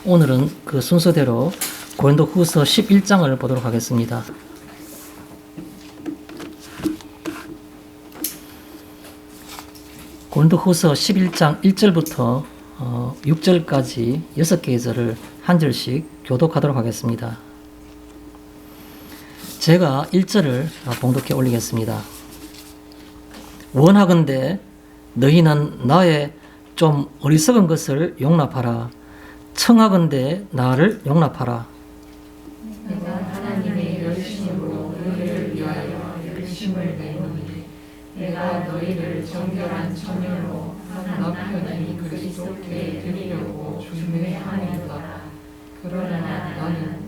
오늘은 그 순서대로 고린도후서 11장을 보도록 하겠습니다. 고린도후서 11장 1절부터 6절까지 6개의 절을 한 절씩 교독하도록 하겠습니다. 제가 1절을 봉독해 올리겠습니다. 원하건대 너희는 나의 좀 어리석은 것을 용납하라. 청하건대 나를 용납하라. 내가 하나님의 열심으로 너희를 위하여 열심을 내노니 내가 너희를 정결한 천연로 남편이 그리스도께 드리려고 준비하노라. 그러나 나는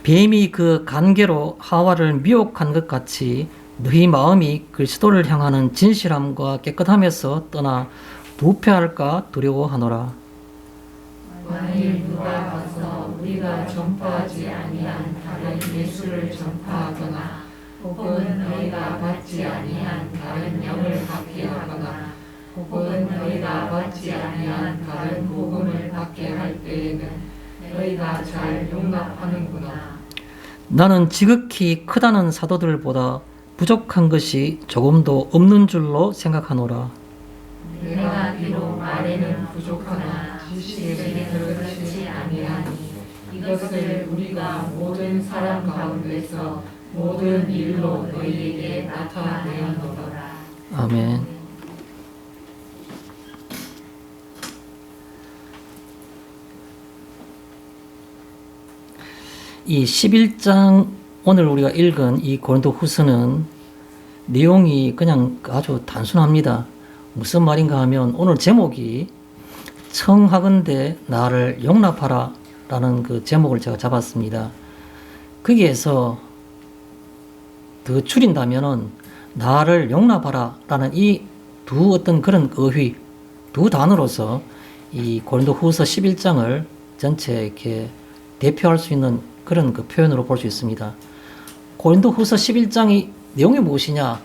뱀이 그 간계로 하와를 미혹한 것 같이 너희 마음이 그리스도를 향하는 진실함과 깨끗함에서 떠나 부패할까 두려워하노라. 만일 누가 가서 우리가 전파하지 아니한 다른 예수를 전파하거나 혹은 너희가 받지 아니한 다른 영을 받게 하거나 혹은 너희가 받지 아니한 다른 복음을 받게 할 때에는 너희가 잘 용납하는구나. 나는 지극히 크다는 사도들보다 부족한 것이 조금도 없는 줄로 생각하노라. 내가 비록 말에는 부족하나 지식에는 그렇지 아니하니 이것을 우리가 모든 사람 가운데서 모든 일로 너희에게 나타내었노라. 아멘. 이 11장 오늘 우리가 읽은 이 고린도후서는 내용이 그냥 아주 단순합니다. 무슨 말인가 하면 오늘 제목이 청하건대 나를 용납하라 라는 그 제목을 제가 잡았습니다. 거기에서 더 줄인다면은 나를 용납하라 라는 이 두 어떤 그런 어휘, 두 단어로서 이 고린도후서 11장을 전체 이렇게 대표할 수 있는 그런 그 표현으로 볼 수 있습니다. 고린도후서 11장이 내용이 무엇이냐?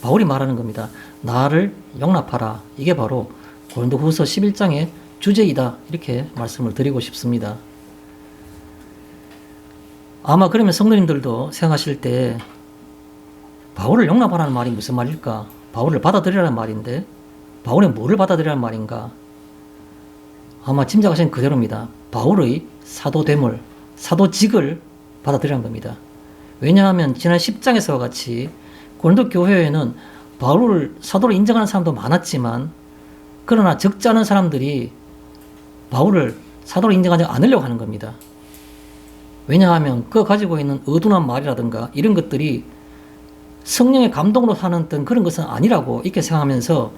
바울이 말하는 겁니다. 나를 용납하라. 이게 바로 고린도후서 11장의 주제이다. 이렇게 말씀을 드리고 싶습니다. 아마 그러면 성도님들도 생각하실 때 바울을 용납하라는 말이 무슨 말일까? 바울을 받아들이라는 말인데 바울의 뭐를 받아들이라는 말인가? 아마 짐작하신 그대로입니다. 바울의 사도됨을, 사도직을 받아들이라는 겁니다. 왜냐하면 지난 10장에서와 같이 고린도 교회에는 바울을 사도로 인정하는 사람도 많았지만 그러나 적지 않은 사람들이 바울을 사도로 인정하지 않으려고 하는 겁니다. 왜냐하면 그가 가지고 있는 어둔한 말이라든가 이런 것들이 성령의 감동으로 하는 어떤 그런 것은 아니라고 이렇게 생각하면서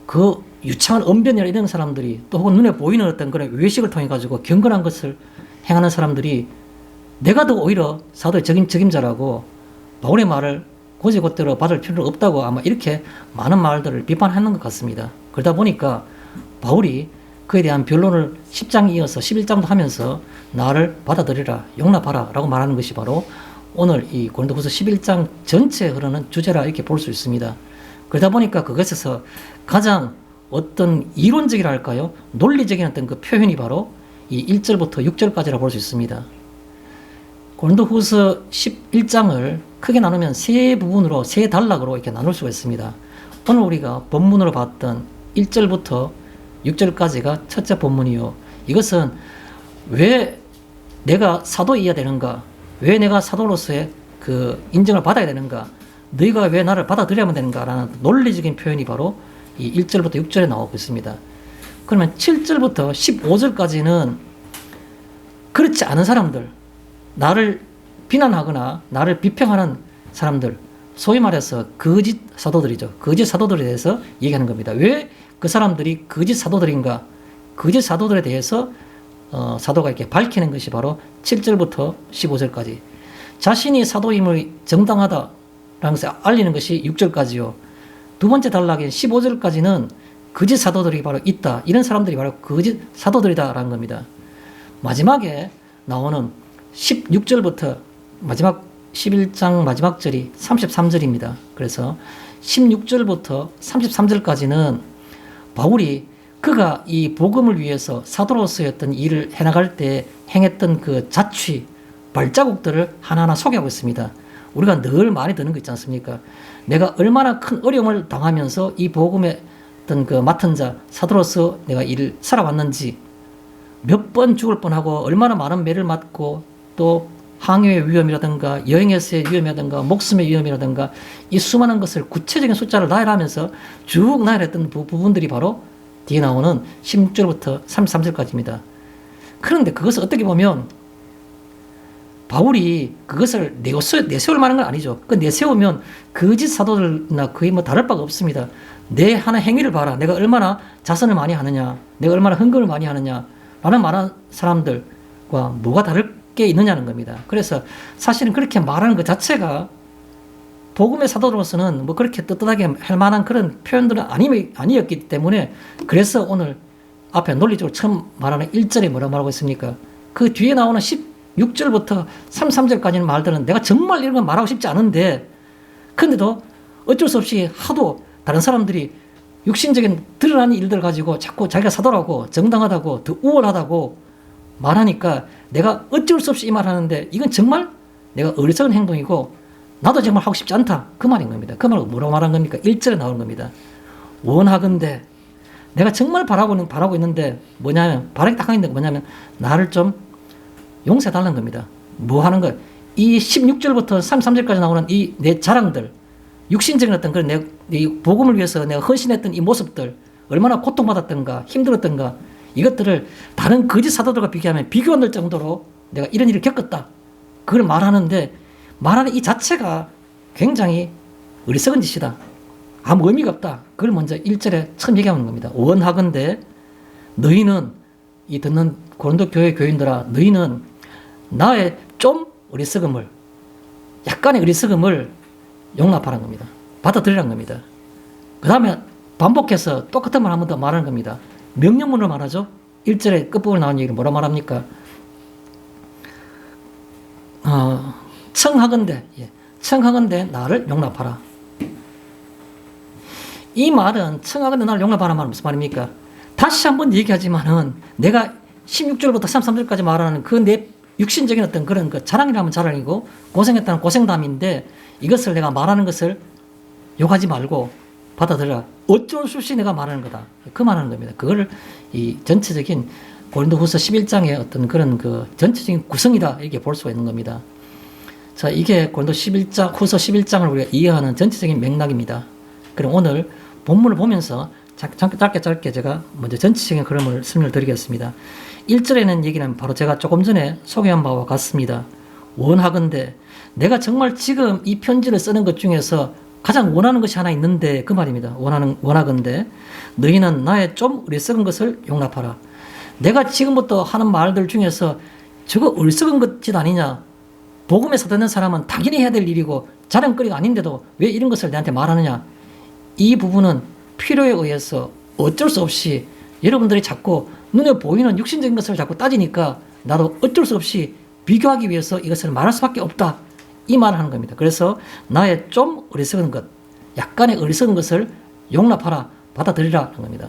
그 유창한 언변이나 이런 사람들이 또 혹은 눈에 보이는 어떤 그런 외식을 통해 가지고 경건한 것을 행하는 사람들이 내가 더 오히려 사도의 적임자라고 바울의 말을 곧이곧대로 받을 필요는 없다고 아마 이렇게 많은 말들을 비판하는 것 같습니다. 그러다 보니까 바울이 그에 대한 변론을 10장 이어서 11장도 하면서 나를 받아들이라, 용납하라 라고 말하는 것이 바로 오늘 이 고린도후서 11장 전체에 흐르는 주제라 이렇게 볼 수 있습니다. 그러다 보니까 그것에서 가장 어떤 이론적이라 할까요? 논리적인 어떤 그 표현이 바로 이 1절부터 6절까지라 볼 수 있습니다. 고린도후서 11장을 크게 나누면 세 부분으로, 세 단락으로 이렇게 나눌 수가 있습니다. 오늘 우리가 본문으로 봤던 1절부터 6절까지가 첫째 본문이요. 이것은 왜 내가 사도이어야 되는가? 왜 내가 사도로서의 그 인정을 받아야 되는가? 너희가 왜 나를 받아들여야만 되는가? 라는 논리적인 표현이 바로 이 1절부터 6절에 나오고 있습니다. 그러면 7절부터 15절까지는 그렇지 않은 사람들, 나를 비난하거나 나를 비평하는 사람들, 소위 말해서 거짓 사도들이죠. 거짓 사도들에 대해서 얘기하는 겁니다. 왜 그 사람들이 거짓 사도들인가? 거짓 사도들에 대해서 사도가 이렇게 밝히는 것이 바로 7절부터 15절까지. 자신이 사도임을 정당하다라는 것을 알리는 것이 6절까지요. 두 번째 단락인 15절까지는 거짓 사도들이 바로 있다. 이런 사람들이 바로 거짓 사도들이다라는 겁니다. 마지막에 나오는 16절부터 마지막 11장 마지막 절이 33절입니다. 그래서 16절부터 33절까지는 바울이 그가 이 복음을 위해서 사도로서의 어떤 일을 해나갈 때 행했던 그 자취, 발자국들을 하나하나 소개하고 있습니다. 우리가 늘 많이 듣는 거 있지 않습니까? 내가 얼마나 큰 어려움을 당하면서 이 복음의 어떤 그 맡은 자, 사도로서 내가 일을 살아왔는지, 몇 번 죽을 뻔하고 얼마나 많은 매를 맞고 또 항해의 위험이라든가 여행에서의 위험이라든가 목숨의 위험이라든가 이 수많은 것을 구체적인 숫자를 나열하면서 쭉 나열했던 부분들이 바로 뒤에 나오는 16절부터 33절까지입니다. 그런데 그것을 어떻게 보면 바울이 그것을 내세울 만한 건 아니죠. 그 내세우면 거짓 사도들이나 거의 뭐 다를 바가 없습니다. 내 하나 행위를 봐라. 내가 얼마나 자선을 많이 하느냐, 내가 얼마나 헌금을 많이 하느냐 라는 많은 사람들과 뭐가 다를 게 있느냐는 겁니다. 그래서 사실은 그렇게 말하는 것 자체가 복음의 사도로서는 뭐 그렇게 떳떳하게 할 만한 그런 표현들은 아니었기 때문에, 그래서 오늘 앞에 논리적으로 처음 말하는 1절에 뭐라 말하고 있습니까? 그 뒤에 나오는 16절부터 33절까지는 말들은 내가 정말 이런 걸 말하고 싶지 않은데, 근데도 어쩔 수 없이 하도 다른 사람들이 육신적인 드러나는 일들 가지고 자꾸 자기가 사도라고 정당하다고 더 우월하다고 말하니까 내가 어쩔 수 없이 이 말 하는데 이건 정말 내가 어리석은 행동이고 나도 정말 하고 싶지 않다, 그 말인 겁니다. 그 말을 뭐라고 말한 겁니까? 1절에 나오는 겁니다. 원하건대, 내가 정말 바라고 있는데 뭐냐면, 바라기 딱 있는 게 뭐냐면 나를 좀 용서해달라는 겁니다. 뭐 하는 거? 이 16절부터 33절까지 나오는 이 내 자랑들, 육신적인 어떤 그런 이 복음을 위해서 내가 헌신했던 이 모습들, 얼마나 고통받았던가 힘들었던가, 이것들을 다른 거짓 사도들과 비교하면 비교 안 될 정도로 내가 이런 일을 겪었다, 그걸 말하는데, 말하는 이 자체가 굉장히 어리석은 짓이다, 아무 의미가 없다. 그걸 먼저 1절에 처음 얘기하는 겁니다. 원하건대 너희는, 이 듣는 고린도 교회 교인들아, 너희는 나의 좀 어리석음을, 약간의 어리석음을 용납하라는 겁니다. 받아들이라는 겁니다. 그 다음에 반복해서 똑같은 말 한 번 더 말하는 겁니다. 명령문으로 말하죠. 1절에 끝부분에 나온 얘기를 뭐라 말합니까? 청하건대, 청하건대 나를 용납하라. 이 말은 청하건대 나를 용납하라 말은 무슨 말입니까? 다시 한번 얘기하지만은 내가 16절부터 33절까지 말하는 그 내 육신적인 어떤 그런 그 자랑이라면 자랑이고 고생했다는 고생담인데, 이것을 내가 말하는 것을 욕하지 말고 받아들여라. 어쩔 수 없이 내가 말하는 거다, 그 말하는 겁니다. 그걸 이 전체적인 고린도후서 11장의 어떤 그런 그 전체적인 구성이다, 이렇게 볼 수가 있는 겁니다. 자, 이게 고린도 11장, 후서 11장을 우리가 이해하는 전체적인 맥락입니다. 그럼 오늘 본문을 보면서 짧게 제가 먼저 전체적인 그림을 설명을 드리겠습니다. 1절에는 얘기는 바로 제가 조금 전에 소개한 바와 같습니다. 원하건대, 내가 정말 지금 이 편지를 쓰는 것 중에서 가장 원하는 것이 하나 있는데, 그 말입니다. 원하건대 너희는 나의 좀 어리석은 것을 용납하라. 내가 지금부터 하는 말들 중에서 저거 어리석은 짓 아니냐, 복음에 사도된 사람은 당연히 해야 될 일이고 자랑거리가 아닌데도 왜 이런 것을 내한테 말하느냐, 이 부분은 필요에 의해서 어쩔 수 없이 여러분들이 자꾸 눈에 보이는 육신적인 것을 자꾸 따지니까 나도 어쩔 수 없이 비교하기 위해서 이것을 말할 수밖에 없다, 이 말을 하는 겁니다. 그래서 나의 좀 어리석은 것, 약간의 어리석은 것을 용납하라, 받아들이라 하는 겁니다.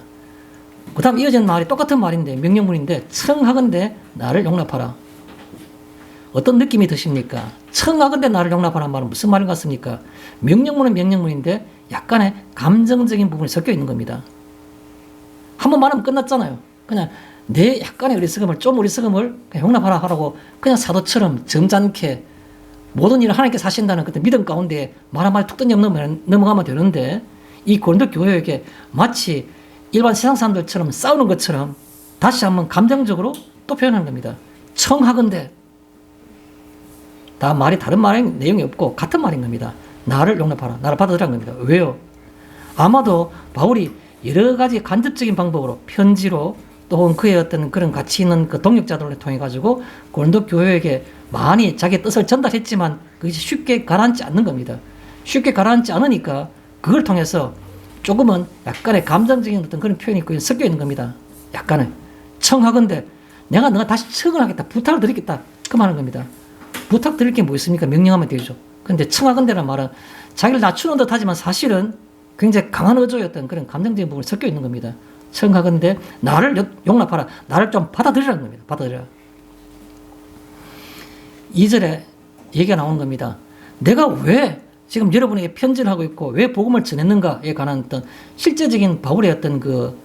그 다음 이어진 말이 똑같은 말인데, 명령문인데, 청하건대 나를 용납하라. 어떤 느낌이 드십니까? 청하건대 나를 용납하라는 말은 무슨 말인 것 같습니까? 명령문은 명령문인데 약간의 감정적인 부분이 섞여 있는 겁니다. 한번 말하면 끝났잖아요. 그냥 내 약간의 어리석음을, 좀 어리석음을 그냥 용납하라 하라고 그냥 사도처럼 점잖게 모든 일을 하나님께서 하신다는 그때 믿음 가운데 말 한마디 툭 던져 넘어가면 되는데, 이 고린도 교회에게 마치 일반 세상 사람들처럼 싸우는 것처럼 다시 한번 감정적으로 또 표현하는 겁니다. 청하건대, 다 말이 다른 말의 내용이 없고 같은 말인 겁니다. 나를 용납하라, 나를 받아들이라는 겁니다. 왜요? 아마도 바울이 여러 가지 간접적인 방법으로, 편지로, 또 그의 어떤 그런 가치 있는 그 동역자들을 통해 가지고 고린도 교회에게 많이 자기의 뜻을 전달했지만 그것이 쉽게 가라앉지 않는 겁니다. 쉽게 가라앉지 않으니까 그걸 통해서 조금은 약간의 감정적인 어떤 그런 표현이 섞여 있는 겁니다. 약간의 청하건대, 내가 너가 다시 청을 하겠다, 부탁을 드리겠다, 그 말하는 겁니다. 부탁 드릴 게 뭐 있습니까? 명령하면 되죠. 그런데 청하건대란 말은 자기를 낮추는 듯 하지만 사실은 굉장히 강한 어조였던 그런 감정적인 부분이 섞여 있는 겁니다. 청하건대 나를 용납하라. 나를 좀 받아들이라는 겁니다. 받아들여라. 2절에 얘기가 나오는 겁니다. 내가 왜 지금 여러분에게 편지를 하고 있고 왜 복음을 전했는가에 관한 어떤 실제적인 바울의 어떤 그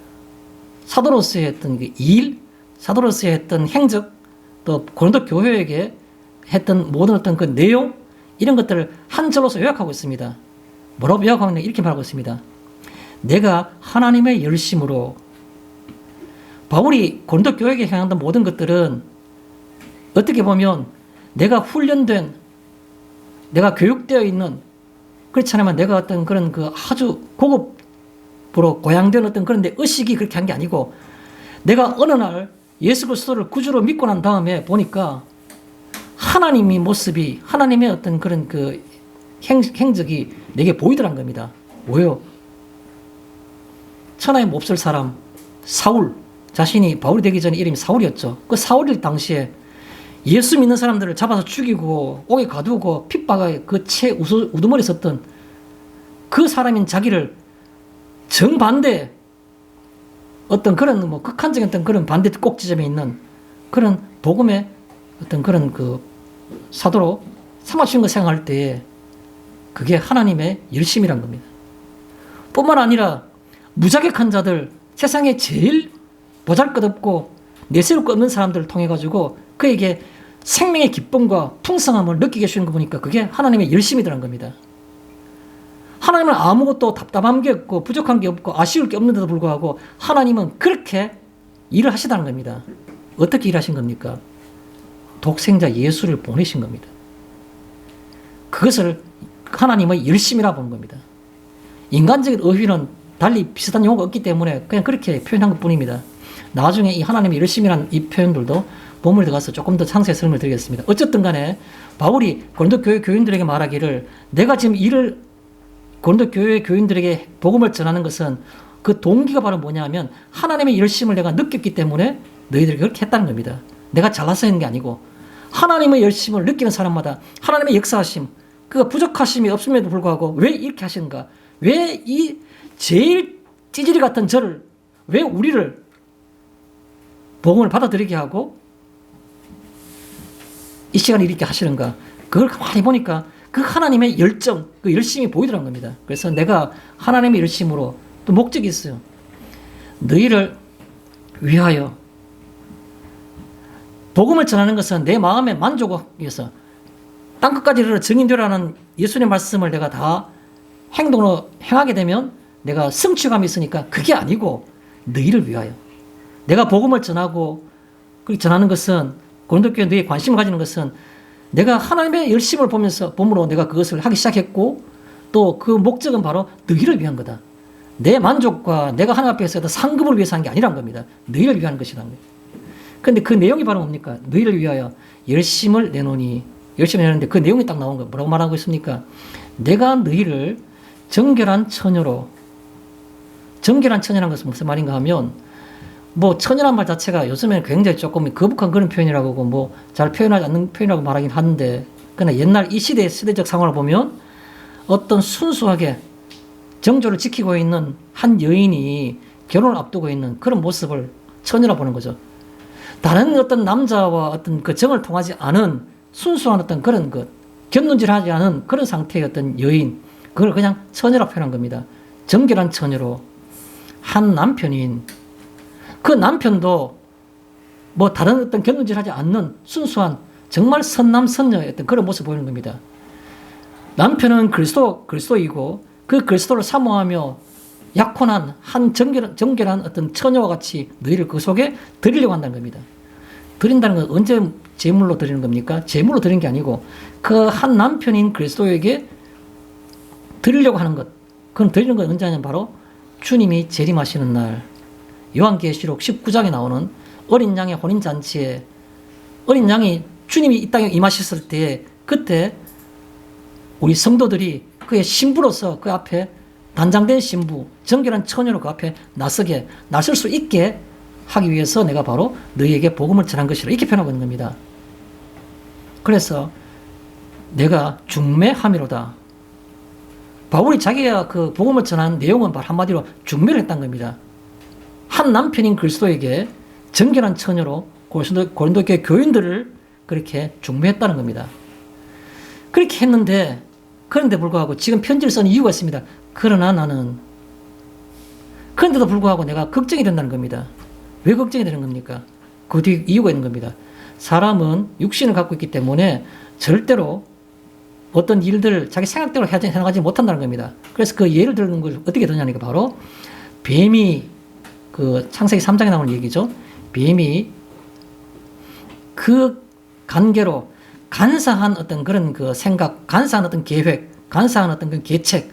사도로서의 어떤 그 일, 사도로서의 했던 행적, 또 고린도 교회에게 했던 모든 어떤 그 내용, 이런 것들을 한 절로서 요약하고 있습니다. 뭐라고 요약하고 있는가? 이렇게 말하고 있습니다. 내가 하나님의 열심으로, 바울이 고린도 교회에게 향한 모든 것들은 어떻게 보면 내가 훈련된, 내가 교육되어 있는, 그렇지 않으면 내가 어떤 그런 그 아주 고급으로 고양된 어떤 그런 데 의식이 그렇게 한 게 아니고, 내가 어느 날 예수 그리스도를 구주로 믿고 난 다음에 보니까 하나님의 모습이, 하나님의 어떤 그런 그 행적이 내게 보이더란 겁니다. 뭐요? 천하의 몹쓸 사람 사울, 자신이 바울이 되기 전에 이름이 사울이었죠. 그 사울일 당시에 예수 믿는 사람들을 잡아서 죽이고 옥에 가두고 핍박에 그 채 우두머리 섰던 그 사람인 자기를 정반대 어떤 그런 뭐 극한적인 어떤 그런 반대 꼭지점에 있는 그런 복음의 어떤 그런 그 사도로 삼아주는 거 생각할 때에 그게 하나님의 열심이란 겁니다. 뿐만 아니라 무자격한 자들, 세상에 제일 보잘것없고 내세울 것 없는 사람들을 통해 가지고 그에게 생명의 기쁨과 풍성함을 느끼게 해주는 거 보니까 그게 하나님의 열심이라는 겁니다. 하나님은 아무것도 답답한 게 없고 부족한 게 없고 아쉬울 게 없는데도 불구하고 하나님은 그렇게 일을 하시다는 겁니다. 어떻게 일하신 겁니까? 독생자 예수를 보내신 겁니다. 그것을 하나님의 열심이라 보는 겁니다. 인간적인 어휘는 달리 비슷한 용어가 없기 때문에 그냥 그렇게 표현한 것 뿐입니다. 나중에 이 하나님의 열심이라는 이 표현들도 본문에 들어가서 조금 더 상세히 설명을 드리겠습니다. 어쨌든 간에 바울이 고린도 교회 교인들에게 말하기를 내가 지금 일을 고린도 교회 교인들에게 복음을 전하는 것은 그 동기가 바로 뭐냐면 하나님의 열심을 내가 느꼈기 때문에 너희들이 그렇게 했다는 겁니다. 내가 잘나서 했는 게 아니고 하나님의 열심을 느끼는 사람마다 하나님의 역사하심, 그 부족하심이 없음에도 불구하고 왜 이렇게 하시는가? 왜 이 제일 찌질이 같은 저를, 왜 우리를 복음을 받아들이게 하고 이 시간에 이렇게 하시는가? 그걸 가만히 보니까 그 하나님의 열정, 그 열심이 보이더란 겁니다. 그래서 내가 하나님의 열심으로 또 목적이 있어요. 너희를 위하여 복음을 전하는 것은 내 마음의 만족을 위해서 땅끝까지 이르러 증인되라는 예수님의 말씀을 내가 다 행동으로 행하게 되면 내가 성취감이 있으니까 그게 아니고 너희를 위하여. 내가 복음을 전하고 그렇게 전하는 것은 고린도 교회 너희의 관심을 가지는 것은 내가 하나님의 열심을 보면서 봄으로 내가 그것을 하기 시작했고 또 그 목적은 바로 너희를 위한 거다. 내 만족과 내가 하나님 앞에서 상급을 위해서 한 게 아니란 겁니다. 너희를 위한 것이라는 거예요. 그런데 그 내용이 바로 뭡니까? 너희를 위하여 열심을 내노니, 열심을 내는데 그 내용이 딱 나온 거예요. 뭐라고 말하고 있습니까? 내가 너희를 정결한 처녀로, 정결한 처녀라는 것은 무슨 말인가 하면 뭐 처녀란 말 자체가 요즘에는 굉장히 조금 거북한 그런 표현이라고 하고 뭐 잘 표현하지 않는 표현이라고 말하긴 하는데, 그러나 옛날 이 시대의 시대적 상황을 보면 어떤 순수하게 정조를 지키고 있는 한 여인이 결혼을 앞두고 있는 그런 모습을 처녀라 보는 거죠. 다른 어떤 남자와 어떤 그 정을 통하지 않은 순수한 어떤 그런 것, 곁눈질하지 않은 그런 상태의 어떤 여인, 그걸 그냥 처녀라 표현한 겁니다. 정결한 처녀로 한 남편인, 그 남편도 뭐 다른 어떤 곁눈질하지 않는 순수한 정말 선남 선녀의 어떤 그런 모습을 보이는 겁니다. 남편은 그리스도이고 그 그리스도를 사모하며 약혼한 한 정결한 어떤 처녀와 같이 너희를 그 속에 드리려고 한다는 겁니다. 드린다는 건 언제 제물로 드리는 겁니까? 제물로 드리는 게 아니고 그 한 남편인 그리스도에게 드리려고 하는 것. 그럼 드리는 건 언제 하냐면 바로 주님이 재림하시는 날, 요한계시록 19장에 나오는 어린 양의 혼인잔치에 어린 양이 주님이 이 땅에 임하셨을 때 그때 우리 성도들이 그의 신부로서 그 앞에 단장된 신부, 정결한 처녀로 그 앞에 나설 수 있게 하기 위해서 내가 바로 너희에게 복음을 전한 것이라 이렇게 표현하고 있는 겁니다. 그래서 내가 중매함이로다. 바울이 자기가 그 복음을 전한 내용은 바로 한마디로 중매를 했다는 겁니다. 한 남편인 그리스도에게 정결한 처녀로 고린도 교회 교인들을 그렇게 중매했다는 겁니다. 그렇게 했는데, 그런데 불구하고 지금 편지를 쓰는 이유가 있습니다. 그러나 나는, 그런데도 불구하고 내가 걱정이 된다는 겁니다. 왜 걱정이 되는 겁니까? 그 뒤에 이유가 있는 겁니다. 사람은 육신을 갖고 있기 때문에 절대로 어떤 일들을 자기 생각대로 해나가지 못한다는 겁니다. 그래서 그 예를 들는 걸 어떻게 드냐니까 바로 뱀이 그 창세기 3장에 나오는 얘기죠. 뱀이 그 관계로 간사한 어떤 그런 그 생각, 간사한 어떤 계획, 간사한 어떤 그 계책,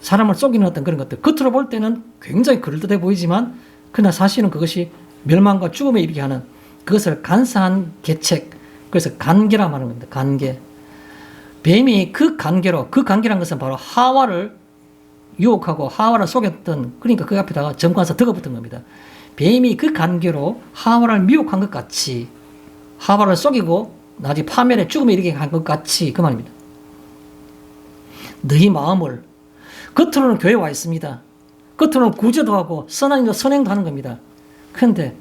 사람을 속이는 어떤 그런 것들, 겉으로 볼 때는 굉장히 그럴듯해 보이지만 그러나 사실은 그것이 멸망과 죽음에 이르게 하는 그것을 간사한 계책, 그래서 관계라 말하는 겁니다. 관계. 뱀이 그 관계로, 그 관계란 것은 바로 하와를 유혹하고 하와를 속였던, 그러니까 그 앞에다가 점관사 덕을 붙은 겁니다. 뱀이 그 관계로 하와를 미혹한 것 같이, 하와를 속이고 나중에 파멸에 죽음에 이르게 한 것 같이, 그 말입니다. 너희 마음을, 겉으로는 교회에 와 있습니다. 겉으로는 구제도 하고 선한 일도 선행도 하는 겁니다. 그런데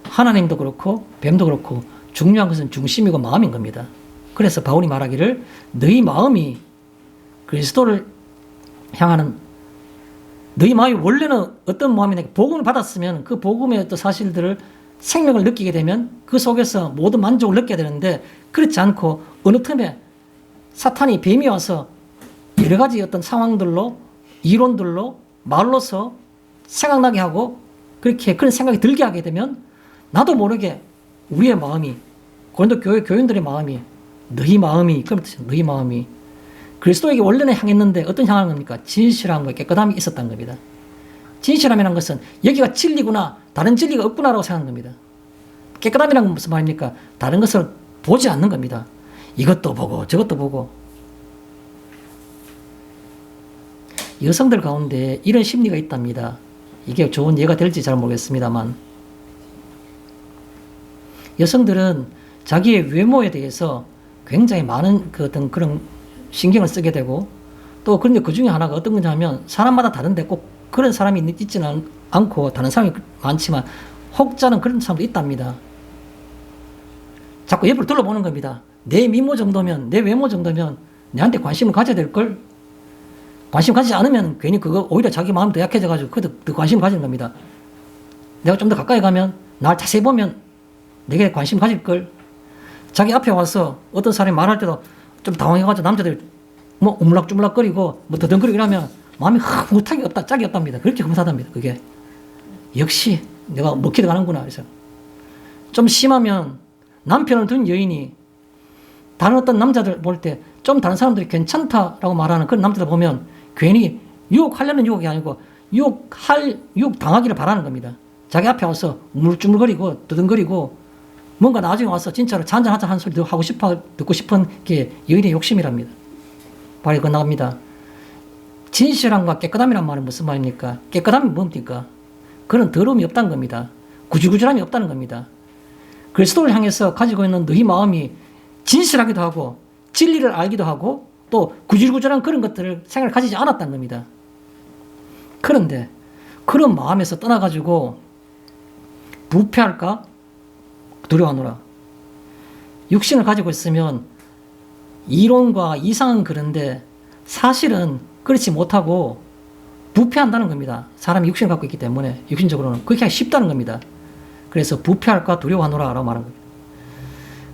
하나님도 그렇고 뱀도 그렇고 중요한 것은 중심이고 마음인 겁니다. 그래서 바울이 말하기를 너희 마음이 그리스도를 향하는, 너희 마음이 원래는 어떤 마음이냐, 복음을 받았으면 그 복음의 어떤 사실들을 생명을 느끼게 되면 그 속에서 모든 만족을 느껴야 되는데 그렇지 않고 어느 틈에 사탄이 뱀이 와서 여러 가지 어떤 상황들로 이론들로 말로서 생각나게 하고 그렇게 그런 생각이 들게 하게 되면 나도 모르게 우리의 마음이, 고린도 교회 교인들의 마음이, 너희 마음이, 그런 뜻이에요. 너희 마음이 그리스도에게 원래는 향했는데 어떤 향하는 겁니까? 진실함과 깨끗함이 있었다는 겁니다. 진실함이라는 것은 여기가 진리구나, 다른 진리가 없구나라고 생각하는 겁니다. 깨끗함이라는 건 무슨 말입니까? 다른 것을 보지 않는 겁니다. 이것도 보고 저것도 보고. 여성들 가운데 이런 심리가 있답니다. 이게 좋은 예가 될지 잘 모르겠습니다만 여성들은 자기의 외모에 대해서 굉장히 많은 그 어떤 그런 신경을 쓰게 되고 또 그런데 그 중에 하나가 어떤 거냐면 사람마다 다른데 꼭 그런 사람이 있지는 않고 다른 사람이 많지만 혹자는 그런 사람도 있답니다. 자꾸 옆을 둘러보는 겁니다. 내 미모 정도면, 내 외모 정도면 내한테 관심을 가져야 될걸? 관심 가지지 않으면 괜히 그거 오히려 자기 마음이 더 약해져가지고 더 관심을 가지는 겁니다. 내가 좀 더 가까이 가면 날 자세히 보면 내게 관심 가질걸? 자기 앞에 와서 어떤 사람이 말할 때도 좀 당황해가지고 남자들 뭐 우물락주물락거리고 뭐 더듬거리고 하면 마음이 흐뭇하게 없다, 짝이 없답니다. 그렇게 흠사답니다. 그게 역시 내가 먹히다 가는구나. 그래서 좀 심하면 남편을 둔 여인이 다른 어떤 남자들 볼 때 좀 다른 사람들이 괜찮다라고 말하는 그런 남자들 보면 괜히 유혹하려는 유혹이 아니고 유혹 당하기를 바라는 겁니다. 자기 앞에 와서 우물쭈물거리고 더듬거리고 뭔가 나중에 와서 진짜로 잔잔하자 하는 소리 하고 싶어, 듣고 싶은 게 여인의 욕심이랍니다. 바로 이거 나옵니다. 진실함과 깨끗함이란 말은 무슨 말입니까? 깨끗함이 뭡니까? 그런 더러움이 없다는 겁니다. 구질구질함이 없다는 겁니다. 그리스도를 향해서 가지고 있는 너희 마음이 진실하기도 하고 진리를 알기도 하고 또 구질구질한 그런 것들을 생각을 가지지 않았다는 겁니다. 그런데 그런 마음에서 떠나가지고 부패할까? 두려워하노라. 육신을 가지고 있으면 이론과 이상은 그런데 사실은 그렇지 못하고 부패한다는 겁니다. 사람이 육신을 갖고 있기 때문에 육신적으로는 그렇게 하기 쉽다는 겁니다. 그래서 부패할까 두려워하노라 라고 말한 겁니다.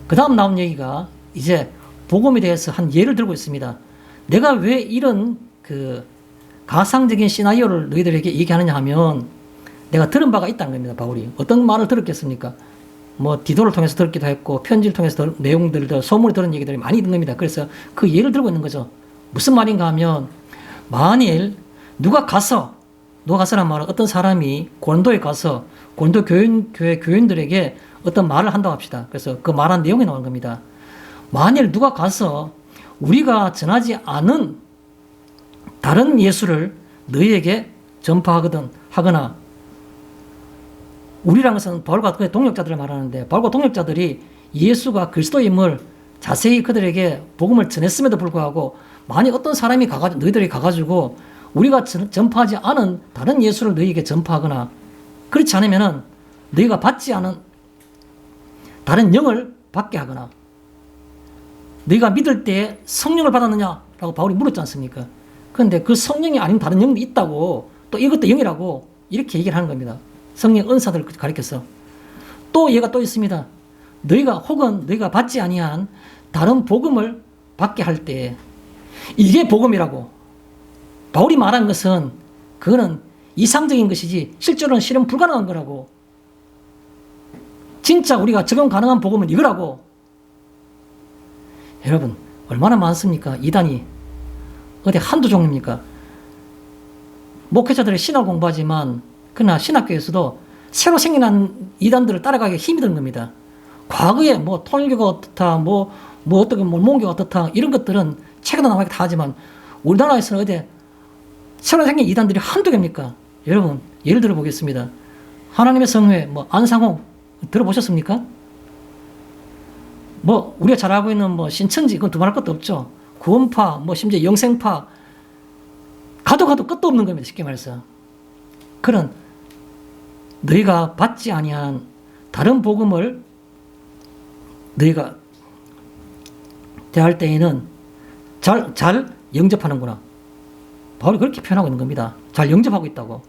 그 다음 나온 얘기가 이제 복음에 대해서 한 예를 들고 있습니다. 내가 왜 이런 그 가상적인 시나리오를 너희들에게 얘기하느냐 하면 내가 들은 바가 있다는 겁니다. 바울이 어떤 말을 들었겠습니까? 뭐 디도를 통해서 들었기도 했고 편지를 통해서 내용들도 소문이 들은 얘기들이 많이 있는 겁니다. 그래서 그 예를 들고 있는 거죠. 무슨 말인가 하면 만일 누가 가서란 말은 어떤 사람이 고린도에 가서 고린도 교회 교인들에게 어떤 말을 한다고 합시다. 그래서 그 말한 내용이 나오는 겁니다. 만일 누가 가서 우리가 전하지 않은 다른 예수를 너희에게 전파하거나 우리라는 것은 바울과 그의 동역자들을 말하는데 바울과 동역자들이 예수가 그리스도임을 자세히 그들에게 복음을 전했음에도 불구하고 만약 어떤 사람이 너희들이 가가지고 우리가 전파하지 않은 다른 예수를 너희에게 전파하거나 그렇지 않으면은 너희가 받지 않은 다른 영을 받게 하거나 너희가 믿을 때 성령을 받았느냐라고 바울이 물었지 않습니까? 그런데 그 성령이 아닌 다른 영도 있다고 또 이것도 영이라고 이렇게 얘기를 하는 겁니다. 성령 은사들을 가리켜서 또 얘가 또 있습니다. 너희가 혹은 너희가 받지 아니한 다른 복음을 받게 할 때 이게 복음이라고 바울이 말한 것은 그거는 이상적인 것이지 실제로는 실현 불가능한 거라고 진짜 우리가 적용 가능한 복음은 이거라고 여러분 얼마나 많습니까? 이단이 어디 한두 종류입니까? 목회자들이 신학을 공부하지만 그러나 신학교에서도 새로 생겨난 이단들을 따라가기 힘이 드는 겁니다. 과거에 뭐 통일교가 어떻다 뭐 어떻게 몰몬교가 어떻다 이런 것들은 책에도 나와 다 하지만 우리나라에서는 어디 새로 생긴 이단들이 한두 개입니까? 여러분 예를 들어 보겠습니다. 하나님의 성회 뭐 안상홍 들어보셨습니까? 뭐 우리가 잘 알고 있는 뭐 신천지 그건 두말할 것도 없죠. 구원파 뭐 심지어 영생파 가도 끝도 없는 겁니다. 쉽게 말해서 그런 너희가 받지 아니한 다른 복음을 너희가 대할 때에는 잘 영접하는구나. 바울이 그렇게 표현하고 있는 겁니다. 잘 영접하고 있다고.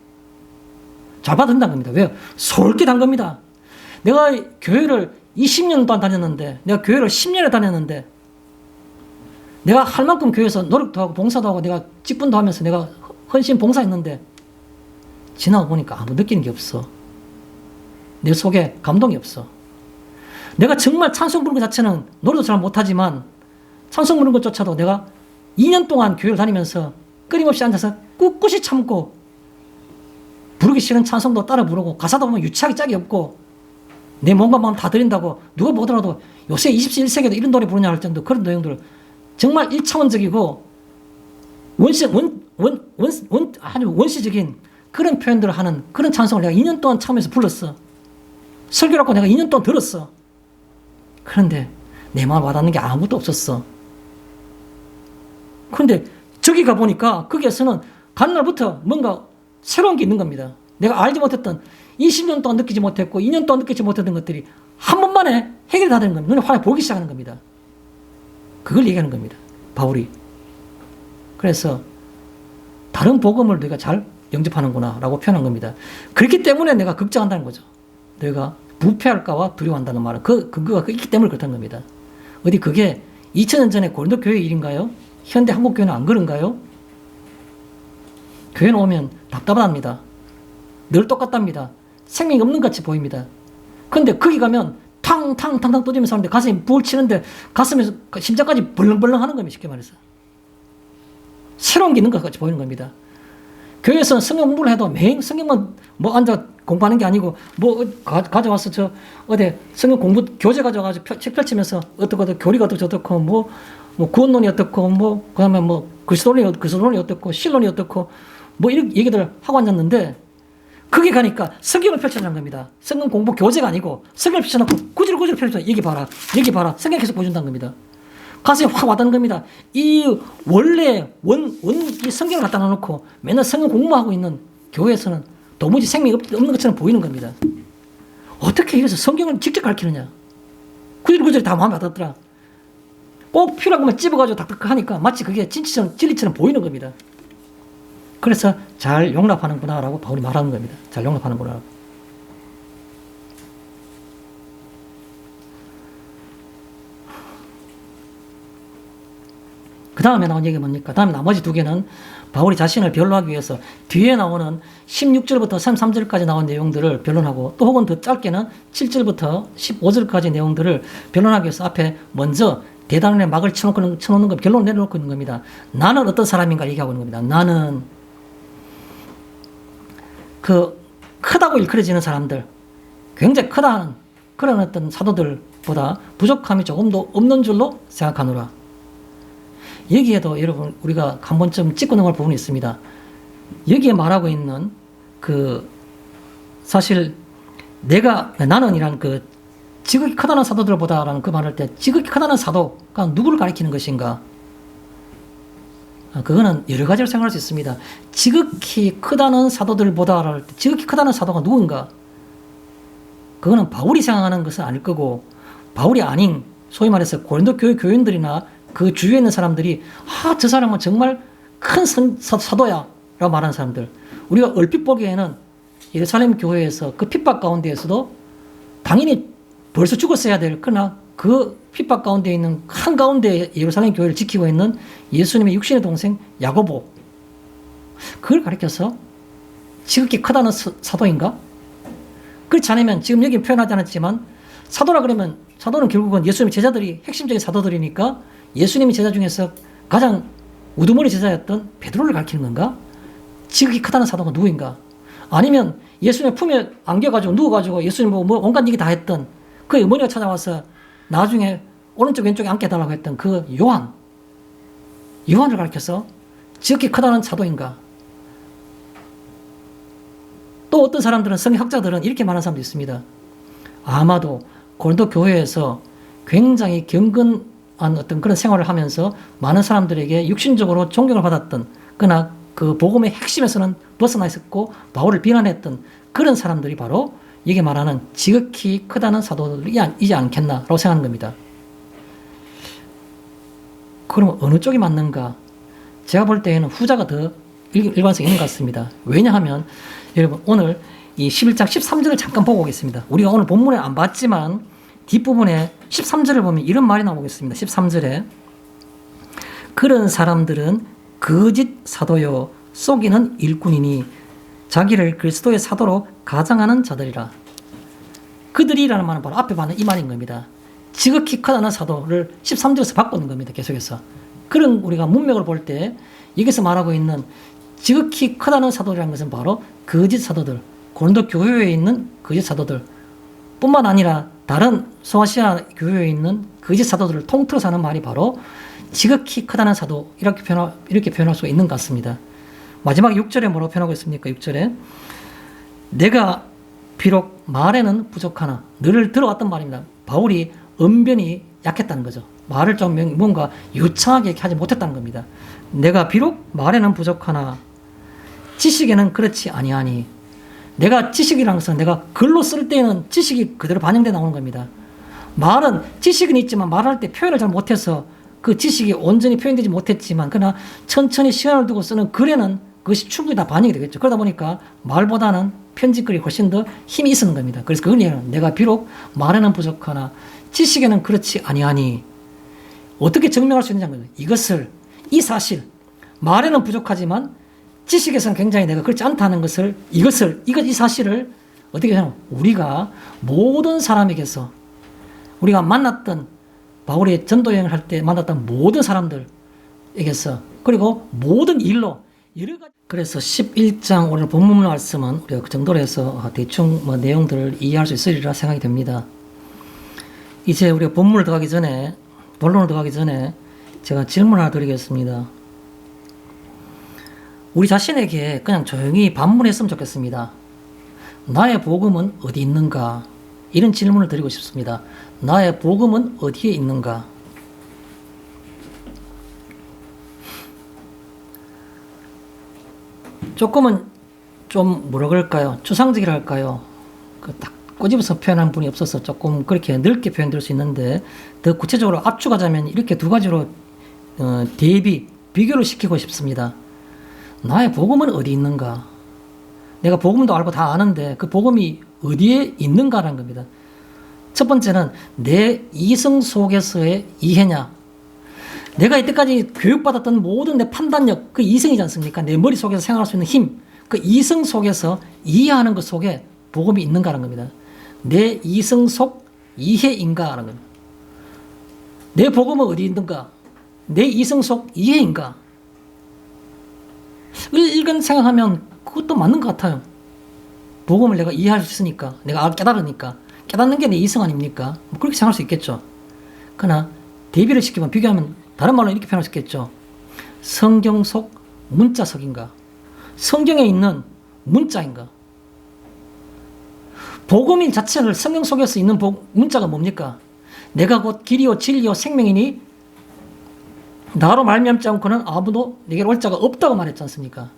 잘 받아들인다는 겁니다. 왜요? 솔깃한 겁니다. 내가 교회를 20년 동안 다녔는데 내가 교회를 10년을 다녔는데 내가 할 만큼 교회에서 노력도 하고 봉사도 하고 내가 직분도 하면서 내가 헌신 봉사했는데 지나고 보니까 아무 느끼는 게 없어. 내 속에 감동이 없어. 내가 정말 찬송 부르는 것 자체는 노래도 잘 못하지만 찬송 부르는 것조차도 내가 2년 동안 교회를 다니면서 끊임없이 앉아서 꿋꿋이 참고 부르기 싫은 찬송도 따라 부르고 가사도 보면 유치하게 짝이 없고 내 몸과 마음 다 드린다고 누가 보더라도 요새 21세기에도 이런 노래 부르냐 할 정도 그런 내용들 정말 1차원적이고 아주 원시적인 그런 표현들을 하는 그런 찬송을 내가 2년 동안 참으면서 불렀어. 설교라고 내가 2년 동안 들었어. 그런데 내 마음을 와닿는 게 아무것도 없었어. 그런데 저기 가보니까 거기에서는 가는 날부터 뭔가 새로운 게 있는 겁니다. 내가 알지 못했던 20년 동안 느끼지 못했고 2년 동안 느끼지 못했던 것들이 한 번만에 해결이 다 되는 겁니다. 눈에 환히 보이기 시작하는 겁니다. 그걸 얘기하는 겁니다. 바울이. 그래서 다른 복음을 너희가 잘 영접하는구나 라고 표현한 겁니다. 그렇기 때문에 내가 걱정한다는 거죠. 너희가 부패할까와 두려워한다는 말은 근거가 있기 때문에 그렇다는 겁니다. 어디 그게 2000년 전에 고린도 교회 일인가요? 현대 한국 교회는 안 그런가요? 교회는 오면 답답합니다. 늘 똑같답니다. 생명이 없는 것 같이 보입니다. 근데 거기 가면 탕탕탕탕 떠지면서 하는데 가슴이 부을 치는데 가슴에서 심장까지 벌렁벌렁 하는 겁니다. 쉽게 말해서. 새로운 게 있는 것 같이 보이는 겁니다. 교회에서는 성경 공부를 해도 매일 성경만 뭐 앉아 공부하는 게 아니고 뭐 가져와서 저 어디 성경 공부 교재 가져가지고 책 펼치면서 어떻고 교리가 어떻고 뭐 구원론이 어떻고 뭐 그다음에 뭐 그리스도론이 어떻고 신론이 어떻고 뭐 이런 얘기들을 하고 앉았는데 거기 가니까 성경을 펼쳐주는 겁니다. 성경 공부 교재가 아니고 성경을 펼쳐놓고 구질구질 펼쳐 여기 봐라 성경 계속 보여준다는 겁니다. 가슴이 확 와닿는 겁니다. 이 원래 이 성경을 갖다 놔놓고 맨날 성경 공부하고 있는 교회에서는 도무지 생명이 없는 것처럼 보이는 겁니다. 어떻게 이래서 성경을 직접 가르치느냐. 구질구질 다 마음에 와닿더라. 꼭 필요한 것만 찝어가지고 닥닥 하니까 마치 그게 진리처럼 보이는 겁니다. 그래서 잘 용납하는구나 라고 바울이 말하는 겁니다. 잘 용납하는구나. 그 다음에 나온 얘기가 뭡니까? 다음에 나머지 두 개는 바울이 자신을 변론하기 위해서 뒤에 나오는 16절부터 33절까지 나온 내용들을 변론하고 또 혹은 더 짧게는 7절부터 15절까지 내용들을 변론하기 위해서 앞에 먼저 대단원의 막을 쳐놓는 거 결론을 내놓고 있는 겁니다. 나는 어떤 사람인가 얘기하고 있는 겁니다. 나는 그 크다고 일컬어지는 사람들, 굉장히 크다는 그런 어떤 사도들보다 부족함이 조금도 없는 줄로 생각하노라. 여기에도 여러분 우리가 한 번쯤 짚고 넘어갈 부분이 있습니다. 여기에 말하고 있는 그 사실 나는이란 그 지극히 크다는 사도들보다라는 그 말할 때 지극히 크다는 사도가 누구를 가리키는 것인가? 그거는 여러 가지로 생각할 수 있습니다. 지극히 크다는 사도들보다 할 때 지극히 크다는 사도가 누군가? 그거는 바울이 생각하는 것은 아닐 거고 바울이 아닌 소위 말해서 고린도 교회 교인들이나 그 주위에 있는 사람들이 저 사람은 정말 큰 사도야 라고 말하는 사람들, 우리가 얼핏 보기에는 예루살렘 교회에서 그 핍박 가운데에서도 당연히 벌써 죽었어야 될, 그러나 그 핍박 가운데 있는 한가운데 예루살렘 교회를 지키고 있는 예수님의 육신의 동생 야고보, 그걸 가리켜서 지극히 크다는 사도인가? 그렇지 않으면 지금 여기 표현하지 않았지만 사도라 그러면 사도는 결국은 예수님의 제자들이 핵심적인 사도들이니까 예수님의 제자 중에서 가장 우두머리 제자였던 베드로를 가리키는 건가? 지극히 크다는 사도가 누구인가? 아니면 예수님 품에 안겨가지고 누워가지고 예수님 보고 뭐 온갖 얘기 다 했던 그 어머니가 찾아와서 나중에 오른쪽 왼쪽에 앉게 해달라고 했던 그 요한을 가리켜서 지극히 크다는 사도인가? 또 어떤 사람들은, 성경학자들은 이렇게 말하는 사람도 있습니다. 아마도 고린도 교회에서 굉장히 경건한 어떤 그런 생활을 하면서 많은 사람들에게 육신적으로 존경을 받았던, 그러나 그 복음의 핵심에서는 벗어나 있었고 바울을 비난했던 그런 사람들이 바로 이게 말하는 지극히 크다는 사도들이지 않겠나라고 생각하는 겁니다. 그럼 어느 쪽이 맞는가? 제가 볼 때에는 후자가 더 일관성이 있는 것 같습니다. 왜냐하면 여러분 오늘 이 11장 13절을 잠깐 보고 오겠습니다. 우리가 오늘 본문에 안 봤지만 뒷부분에 13절을 보면 이런 말이 나오겠습니다. 13절에 그런 사람들은 거짓 사도요 속이는 일꾼이니 자기를 그리스도의 사도로 가장하는 자들이라. 그들이라는 말은 바로 앞에 받는 이 말인 겁니다. 지극히 크다는 사도를 13절에서 바꾸는 겁니다. 계속해서. 그런 우리가 문맥을 볼 때 여기서 말하고 있는 지극히 크다는 사도라는 것은 바로 거짓 사도들, 고린도 교회에 있는 거짓 사도들 뿐만 아니라 다른 소아시아 교회에 있는 거짓 사도들을 통틀어서 하는 말이 바로 지극히 크다는 사도, 이렇게 표현할 수가 있는 것 같습니다. 마지막 6절에 뭐라고 표현하고 있습니까? 6절에 내가 비록 말에는 부족하나, 늘 들어왔던 말입니다. 바울이 언변이 약했다는 거죠. 말을 좀 뭔가 유창하게 하지 못했다는 겁니다. 내가 비록 말에는 부족하나 지식에는 그렇지 아니하니. 내가 지식이라는 것은 내가 글로 쓸 때는 지식이 그대로 반영돼 나오는 겁니다. 말은 지식은 있지만 말할 때 표현을 잘 못해서 그 지식이 온전히 표현되지 못했지만, 그러나 천천히 시간을 두고 쓰는 글에는 그것이 충분히 다 반영이 되겠죠. 그러다 보니까 말보다는 편집글이 훨씬 더 힘이 있는 겁니다. 그래서 그걸 얘기하는, 내가 비록 말에는 부족하나 지식에는 그렇지 아니하니. 어떻게 증명할 수 있느냐는 거예요. 이것을, 이 사실, 말에는 부족하지만 지식에서는 굉장히 내가 그렇지 않다는 것을, 이 사실을 어떻게 하냐면 우리가 모든 사람에게서, 우리가 만났던 바울의 전도 여행을 할 때 만났던 모든 사람들에게서, 그리고 모든 일로 여러 가지. 그래서 11장 오늘 본문 말씀은 우리가 그 정도로 해서 대충 내용들을 이해할 수 있으리라 생각이 됩니다. 이제 우리가 본론을 들어가기 전에 제가 질문 하나 드리겠습니다. 우리 자신에게 그냥 조용히 반문했으면 좋겠습니다. 나의 복음은 어디 있는가? 이런 질문을 드리고 싶습니다. 나의 복음은 어디에 있는가? 조금은 좀 뭐라 그럴까요? 추상적이라 할까요? 딱 꼬집어서 표현한 분이 없어서 조금 그렇게 넓게 표현될 수 있는데, 더 구체적으로 압축하자면 이렇게 두 가지로 비교를 시키고 싶습니다. 나의 복음은 어디 있는가? 내가 복음도 알고 다 아는데 그 복음이 어디에 있는가라는 겁니다. 첫 번째는 내 이성 속에서의 이해냐. 내가 이때까지 교육받았던 모든 내 판단력, 그 이성이지 않습니까? 내 머릿속에서 생각할 수 있는 힘, 그 이성 속에서 이해하는 것 속에 복음이 있는가라는 겁니다. 내 이성 속 이해인가라는 겁니다. 내 복음은 어디 있는가? 내 이성 속 이해인가? 이건 생각하면 그것도 맞는 것 같아요. 복음을 내가 이해할 수 있으니까, 내가 깨달으니까, 깨닫는 게 내 이성 아닙니까? 그렇게 생각할 수 있겠죠. 그러나 대비를 시키면, 비교하면 다른 말로 이렇게 표현할 수 있겠죠. 성경 속 문자석인가? 성경에 있는 문자인가? 복음인 자체를 성경 속에서 있는 문자가 뭡니까? 내가 곧 길이요 진리요 생명이니 나로 말미암지 않고는 아무도 내게 올 자가 없다고 말했지 않습니까?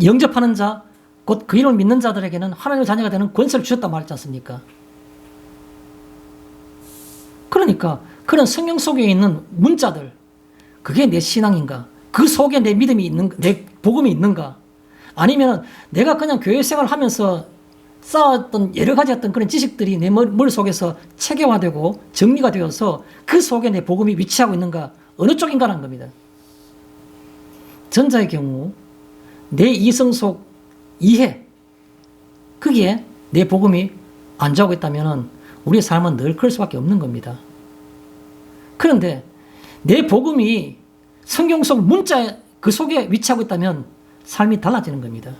영접하는 자, 곧 그 이름을 믿는 자들에게는 하나님의 자녀가 되는 권세를 주셨다 말했지 않습니까? 그러니까 그런 성경 속에 있는 문자들, 그게 내 신앙인가? 그 속에 내 믿음이 내 복음이 있는가? 아니면 내가 그냥 교회 생활을 하면서 쌓았던 여러 가지 어떤 그런 지식들이 내 머릿속에서 체계화되고 정리가 되어서 그 속에 내 복음이 위치하고 있는가? 어느 쪽인가라는 겁니다. 전자의 경우 내 이성 속 이해, 거기에 내 복음이 안주하고 있다면 우리의 삶은 늘 그럴 수밖에 없는 겁니다. 그런데 내 복음이 성경 속 문자 그 속에 위치하고 있다면 삶이 달라지는 겁니다.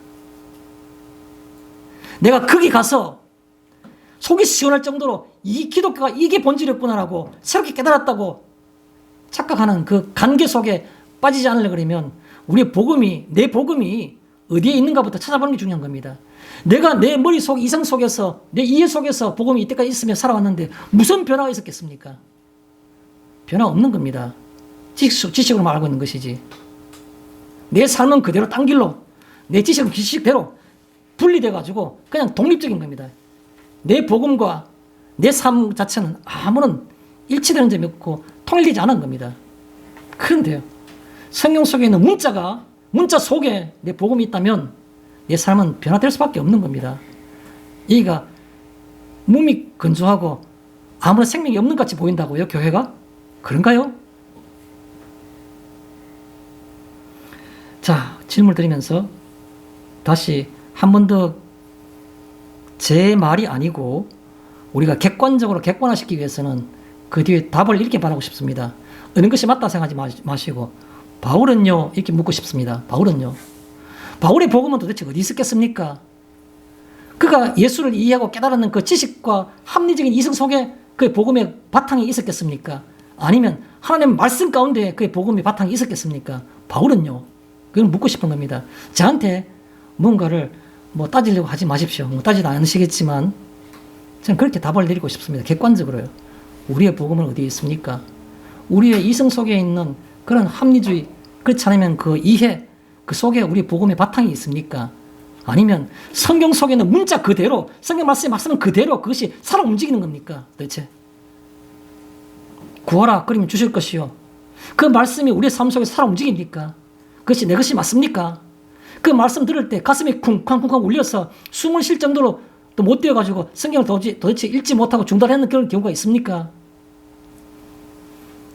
내가 거기 가서 속이 시원할 정도로 이 기독교가 이게 본질이었구나라고 새롭게 깨달았다고 착각하는 그 관계 속에 빠지지 않으려 그러면 우리의 복음이, 내 복음이 어디에 있는가부터 찾아보는 게 중요한 겁니다. 내가 내 머릿속, 이성 속에서, 내 이해 속에서 복음이 이때까지 있으며 살아왔는데 무슨 변화가 있었겠습니까? 변화 없는 겁니다. 지식으로만 알고 있는 것이지. 내 삶은 그대로 딴 길로, 내 지식은 지식대로 분리돼가지고 그냥 독립적인 겁니다. 내 복음과 내 삶 자체는 아무런 일치되는 점이 없고 통일되지 않은 겁니다. 그런데요, 성경 속에 있는 문자 속에 내 복음이 있다면 내 삶은 변화될 수밖에 없는 겁니다. 여기가 몸이 건조하고 아무런 생명이 없는 것 같이 보인다고요, 교회가? 그런가요? 자, 질문을 드리면서 다시 한 번 더 제 말이 아니고 우리가 객관적으로 객관화시키기 위해서는 그 뒤에 답을 이렇게 말하고 싶습니다. 어느 것이 맞다 생각하지 마시고 바울은요 이렇게 묻고 싶습니다. 바울의 복음은 도대체 어디 있었겠습니까? 그가 예수를 이해하고 깨달았는 그 지식과 합리적인 이성 속에 그의 복음의 바탕이 있었겠습니까? 아니면 하나님의 말씀 가운데 그의 복음의 바탕이 있었겠습니까? 바울은요, 그걸 묻고 싶은 겁니다. 저한테 뭔가를 따지려고 하지 마십시오. 따지도 않으시겠지만 저는 그렇게 답을 드리고 싶습니다. 객관적으로요. 우리의 복음은 어디에 있습니까? 우리의 이성 속에 있는 그런 합리주의, 그렇지 않으면 그 이해, 그 속에 우리 복음의 바탕이 있습니까? 아니면 성경 속에 있는 문자 그대로, 성경 말씀은 그대로 그것이 살아 움직이는 겁니까? 도대체 구하라 그러면 주실 것이요, 그 말씀이 우리의 삶 속에서 살아 움직입니까? 그것이 내 것이 맞습니까? 그 말씀 들을 때 가슴이 쿵쾅쿵쾅 울려서 숨을 쉴 정도로 또 못 되어가지고 성경을 도대체 읽지 못하고 중단하는 그런 경우가 있습니까?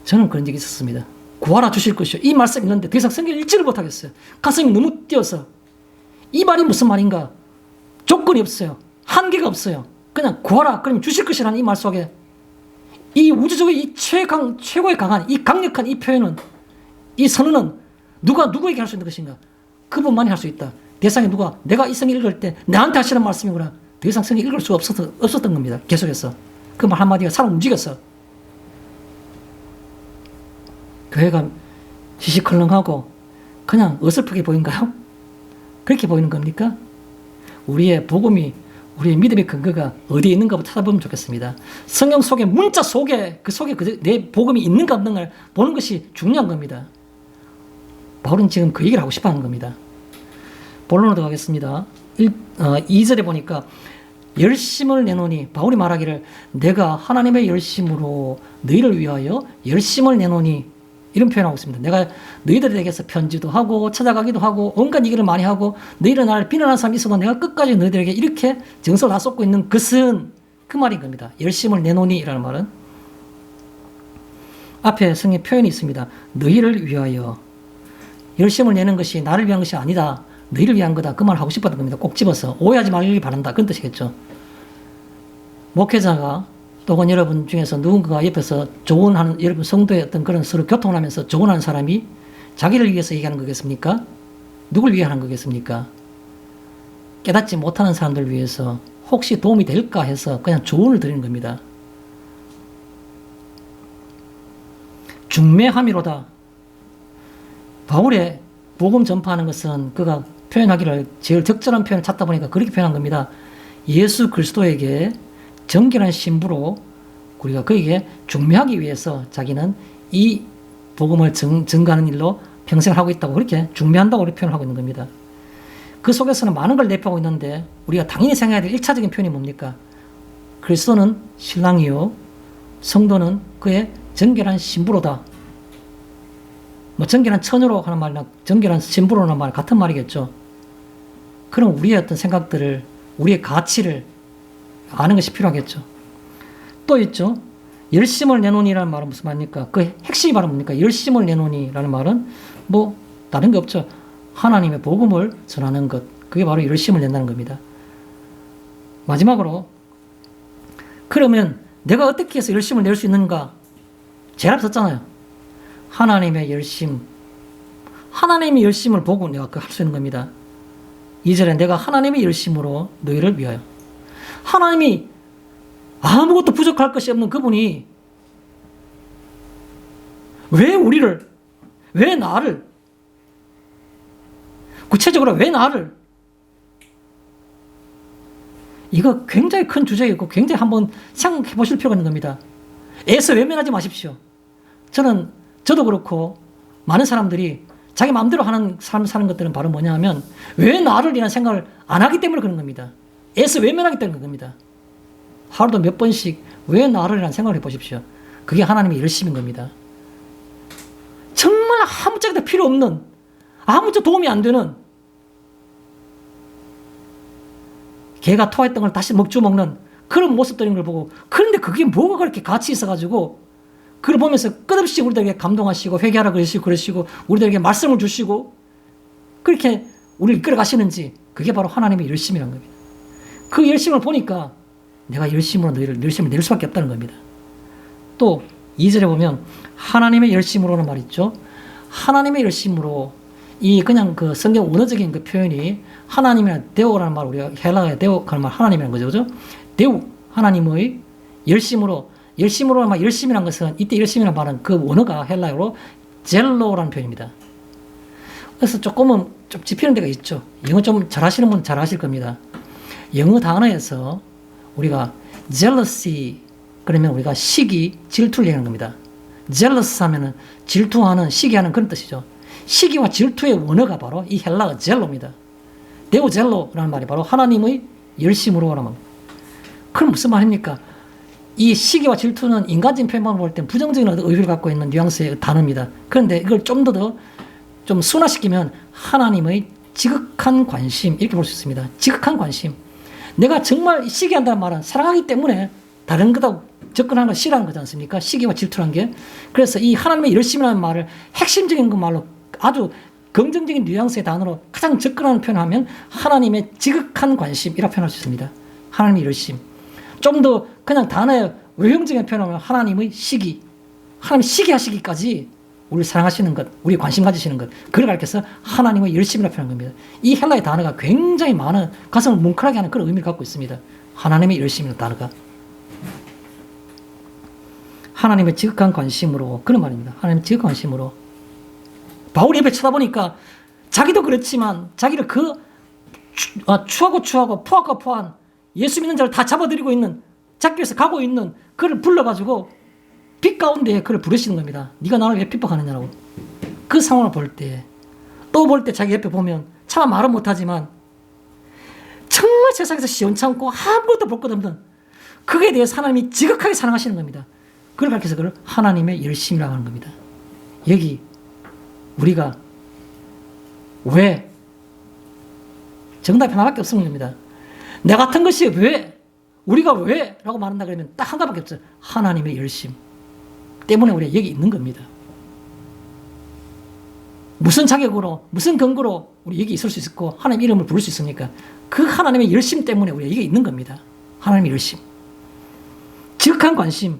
저는 그런 적이 있었습니다. 구하라 주실 것이요, 이 말씀 있는데 더 이상 성경을 읽지를 못하겠어요. 가슴이 너무 뛰어서 이 말이 무슨 말인가? 조건이 없어요. 한계가 없어요. 그냥 구하라 그러면 주실 것이라는 이 말 속에 이 우주적인 이 최고의 강한 이 강력한 이 표현은, 이 선언은 누가 누구에게 할 수 있는 것인가? 그분만이 할 수 있다. 대상이 누가? 내가 이 성경 읽을 때 나한테 하시는 말씀이구나. 더 이상 성경 읽을 수가 없었던 겁니다. 계속해서 그 말 한마디가 사람 움직였어. 교회가 시시컬렁하고 그냥 어설프게 보인가요? 그렇게 보이는 겁니까? 우리의 복음이, 우리의 믿음의 근거가 어디에 있는가부터 찾아보면 좋겠습니다. 성경 속에, 문자 속에, 그 속에 내 복음이 있는가 없는가를 보는 것이 중요한 겁니다. 바울은 지금 그 얘기를 하고 싶어 하는 겁니다. 본론으로 들어가겠습니다. 2절에 보니까 열심을 내노니, 바울이 말하기를 내가 하나님의 열심으로 너희를 위하여 열심을 내노니, 이런 표현을 하고 있습니다. 내가 너희들에게서 편지도 하고 찾아가기도 하고 온갖 얘기를 많이 하고 너희를 나를 비난하는 사람이 있어도 내가 끝까지 너희들에게 이렇게 정서를 다 쏟고 있는 것은, 그 말인 겁니다. 열심을 내노니 이라는 말은 앞에 성의 표현이 있습니다. 너희를 위하여. 열심을 내는 것이 나를 위한 것이 아니다, 너희를 위한 거다, 그 말을 하고 싶었던 겁니다. 꼭 집어서 오해하지 말길 바란다, 그런 뜻이겠죠. 목회자가 또는 여러분 중에서 누군가가 옆에서 조언하는, 여러분 성도의 어떤 그런 서로 교통을 하면서 조언하는 사람이 자기를 위해서 얘기하는 거겠습니까? 누굴 위해 하는 거겠습니까? 깨닫지 못하는 사람들 위해서 혹시 도움이 될까 해서 그냥 조언을 드리는 겁니다. 중매함이로다. 바울의 복음 전파하는 것은 그가 표현하기를 제일 적절한 표현을 찾다 보니까 그렇게 표현한 겁니다. 예수 그리스도에게 정결한 신부로 우리가 그에게 중매하기 위해서 자기는 이 복음을 증거하는 일로 평생을 하고 있다고 그렇게 중매한다고 그렇게 표현하고 있는 겁니다. 그 속에서는 많은 걸 내포하고 있는데 우리가 당연히 생각해야 될 1차적인 표현이 뭡니까? 그리스도는 신랑이요 성도는 그의 정결한 신부로다. 뭐 정결한 처녀로 하는 말이나 정결한 신부로는 말 같은 말이겠죠. 그럼 우리의 어떤 생각들을 우리의 가치를 아는 것이 필요하겠죠. 또 있죠. 열심을 내놓으니라는 말은 무슨 말입니까? 그 핵심이 바로 뭡니까? 열심을 내놓으니라는 말은 뭐 다른 게 없죠. 하나님의 복음을 전하는 것. 그게 바로 열심을 낸다는 겁니다. 마지막으로 그러면 내가 어떻게 해서 열심을 낼 수 있는가? 제일 앞에 썼잖아요. 하나님의 열심. 하나님의 열심을 보고 내가 할 수 있는 겁니다. 2절에 내가 하나님의 열심으로 너희를 위하여. 하나님이 아무것도 부족할 것이 없는 그분이 왜 우리를, 왜 나를, 구체적으로 왜 나를, 이거 굉장히 큰 주제이고 굉장히 한번 생각해 보실 필요가 있는 겁니다. 애써 외면하지 마십시오. 저도 그렇고 많은 사람들이 자기 마음대로 하는 삶 사는 것들은 바로 뭐냐 하면 왜 나를 이라는 생각을 안 하기 때문에 그런 겁니다. 애써 외면하기 때문에 그런 겁니다. 하루도 몇 번씩 왜 나를 이라는 생각을 해보십시오. 그게 하나님의 열심인 겁니다. 정말 아무짝에도 필요 없는, 아무짝에도 도움이 안 되는, 개가 토했던 걸 다시 먹주 먹는 그런 모습들인 걸 보고, 그런데 그게 뭐가 그렇게 가치 있어가지고 그걸 보면서 끝없이 우리들에게 감동하시고 회개하라 그러시고 우리들에게 말씀을 주시고 그렇게 우리를 이끌어 가시는지, 그게 바로 하나님의 열심이라는 겁니다. 그 열심을 보니까 내가 열심을 낼 수밖에 없다는 겁니다. 또 2절에 보면 하나님의 열심으로는 말 있죠. 하나님의 열심으로, 이 그냥 그 성경 원어적인 그 표현이 하나님이나 데오라는 말, 우리가 헬라어의 데오라는 말 하나님이라는 거죠. 그죠? 데오, 하나님의 열심으로는 말, 열심이라는 것은, 이때 열심이라는 말은 그 원어가 헬라어로 젤로라는 표현입니다. 그래서 조금은 좀 짚히는 데가 있죠. 영어 좀 잘하시는 분은 잘 아실 겁니다. 영어 단어에서 우리가 jealousy, 그러면 우리가 시기, 질투를 얘기하는 겁니다. jealous 하면은 질투하는, 시기하는 그런 뜻이죠. 시기와 질투의 원어가 바로 이 헬라어 젤로입니다. 데오 젤로라는 말이 바로 하나님의 열심으로 하는 겁니다. 그럼 무슨 말입니까? 이 시기와 질투는 인간적인 표현으로 볼 때 부정적인 의미를 갖고 있는 뉘앙스의 단어입니다. 그런데 이걸 좀 더 좀 순화시키면 하나님의 지극한 관심, 이렇게 볼 수 있습니다. 지극한 관심. 내가 정말 시기한다는 말은 사랑하기 때문에 다른 거다 접근하는 걸 싫어하는 거지 않습니까? 시기와 질투라는 게. 그래서 이 하나님의 열심이라는 말을 핵심적인 그 말로 아주 긍정적인 뉘앙스의 단어로 가장 접근하는 표현을 하면 하나님의 지극한 관심이라고 표현할 수 있습니다. 하나님의 열심. 좀 더 그냥 단어의 외형적인 표현을 하면 하나님의 시기. 하나님 시기하시기까지 우리를 사랑하시는 것, 우리 관심 가지시는 것, 그걸 가르쳐서 하나님의 열심이라고 표현한 겁니다. 이 헬라의 단어가 굉장히 많은, 가슴을 뭉클하게 하는 그런 의미를 갖고 있습니다. 하나님의 열심이라는 단어가. 하나님의 지극한 관심으로, 그런 말입니다. 하나님의 지극한 관심으로. 바울이 옆에 쳐다보니까 자기도 그렇지만 자기를 그 추하고 포악한 예수 믿는 자를 다 잡아들이고 있는, 잡기 위해서 가고 있는 그를 불러가지고 빛 가운데 그를 부르시는 겁니다. 네가 나를 왜 핍박하느냐라고. 그 상황을 볼 때, 또 볼 때 자기 옆에 보면 차마 말은 못하지만 정말 세상에서 시원찮고 아무것도 볼 것 없는, 그에 대해서 하나님이 지극하게 사랑하시는 겁니다. 그걸 가르쳐서 그걸 하나님의 열심이라고 하는 겁니다. 여기 우리가 왜, 정답이 하나밖에 없는 겁니다. 내 같은 것이 왜, 우리가 왜 라고 말한다 그러면 딱 한 가지밖에 없어요. 하나님의 열심 때문에 우리가 여기 있는 겁니다. 무슨 자격으로, 무슨 근거로 우리 여기 있을 수 있고 하나님 이름을 부를 수 있습니까? 그 하나님의 열심 때문에 우리가 여기 있는 겁니다. 하나님의 열심. 지극한 관심.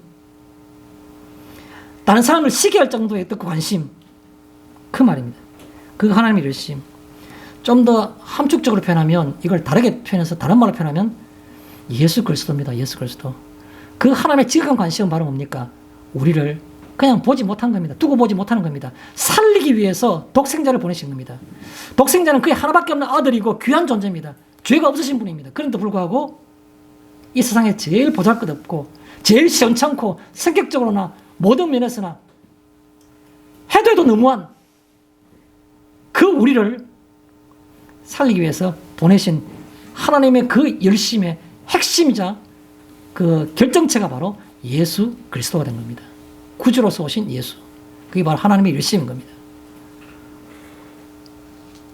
다른 사람을 시기할 정도의 뜻과 관심. 그 말입니다. 그 하나님의 열심. 좀 더 함축적으로 표현하면, 이걸 다르게 표현해서 다른 말로 표현하면 예수 그리스도입니다. 예수 그리스도. 그 하나님의 지극한 관심은 바로 뭡니까? 우리를 그냥 보지 못한 겁니다. 두고 보지 못하는 겁니다. 살리기 위해서 독생자를 보내신 겁니다. 독생자는 그의 하나밖에 없는 아들이고 귀한 존재입니다. 죄가 없으신 분입니다. 그런데도 불구하고 이 세상에 제일 보잘것없고 제일 시원찮고 성격적으로나 모든 면에서나 해도 해도 너무한 그 우리를 살리기 위해서 보내신 하나님의 그 열심의 핵심이자 그 결정체가 바로 예수 그리스도가 된 겁니다. 구주로서 오신 예수. 그게 바로 하나님의 열심인 겁니다.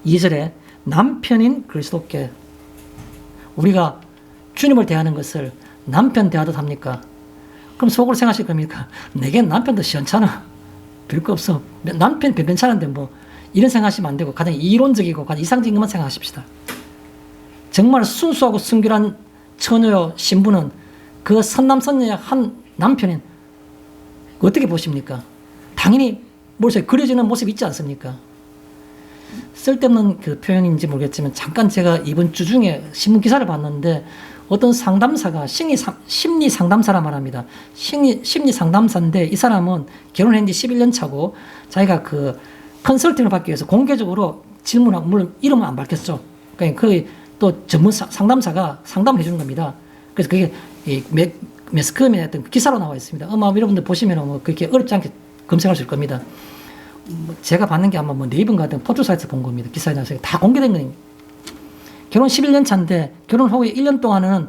2절에 남편인 그리스도께 우리가 주님을 대하는 것을 남편 대하듯 합니까? 그럼 속으로 생각하실 겁니까? 내겐 남편도 시원찮아. 별거 없어. 남편 괜찮은데 뭐 이런 생각하시면 안 되고 가장 이론적이고 가장 이상적인 것만 생각하십시다. 정말 순수하고 순결한 처녀요 신부는 그 선남선녀의 한 남편인 어떻게 보십니까? 당연히 머릿속에 그려지는 모습이 있지 않습니까? 쓸데없는 그 표현인지 모르겠지만 잠깐 제가 이번 주 중에 신문 기사를 봤는데 어떤 상담사가 심리 상담사라 말합니다. 심리 상담사인데 이 사람은 결혼한 지 11년 차고 자기가 그 컨설팅을 받기 위해서 공개적으로 질문하고 물론 이름은 안 밝혔죠. 그러니까 그 또 전문 상담사가 상담을 해주는 겁니다. 그래서 그게 매스컴에 어떤 기사로 나와 있습니다. 아마 여러분들 보시면 뭐 그렇게 어렵지 않게 검색할 수 있을 겁니다. 제가 받는 게 아마 뭐 네이버 같은 포털 사이트에서 본 겁니다. 기사에 나와서 다 공개된 거예요. 결혼 11년 차인데 결혼 후에 1년 동안은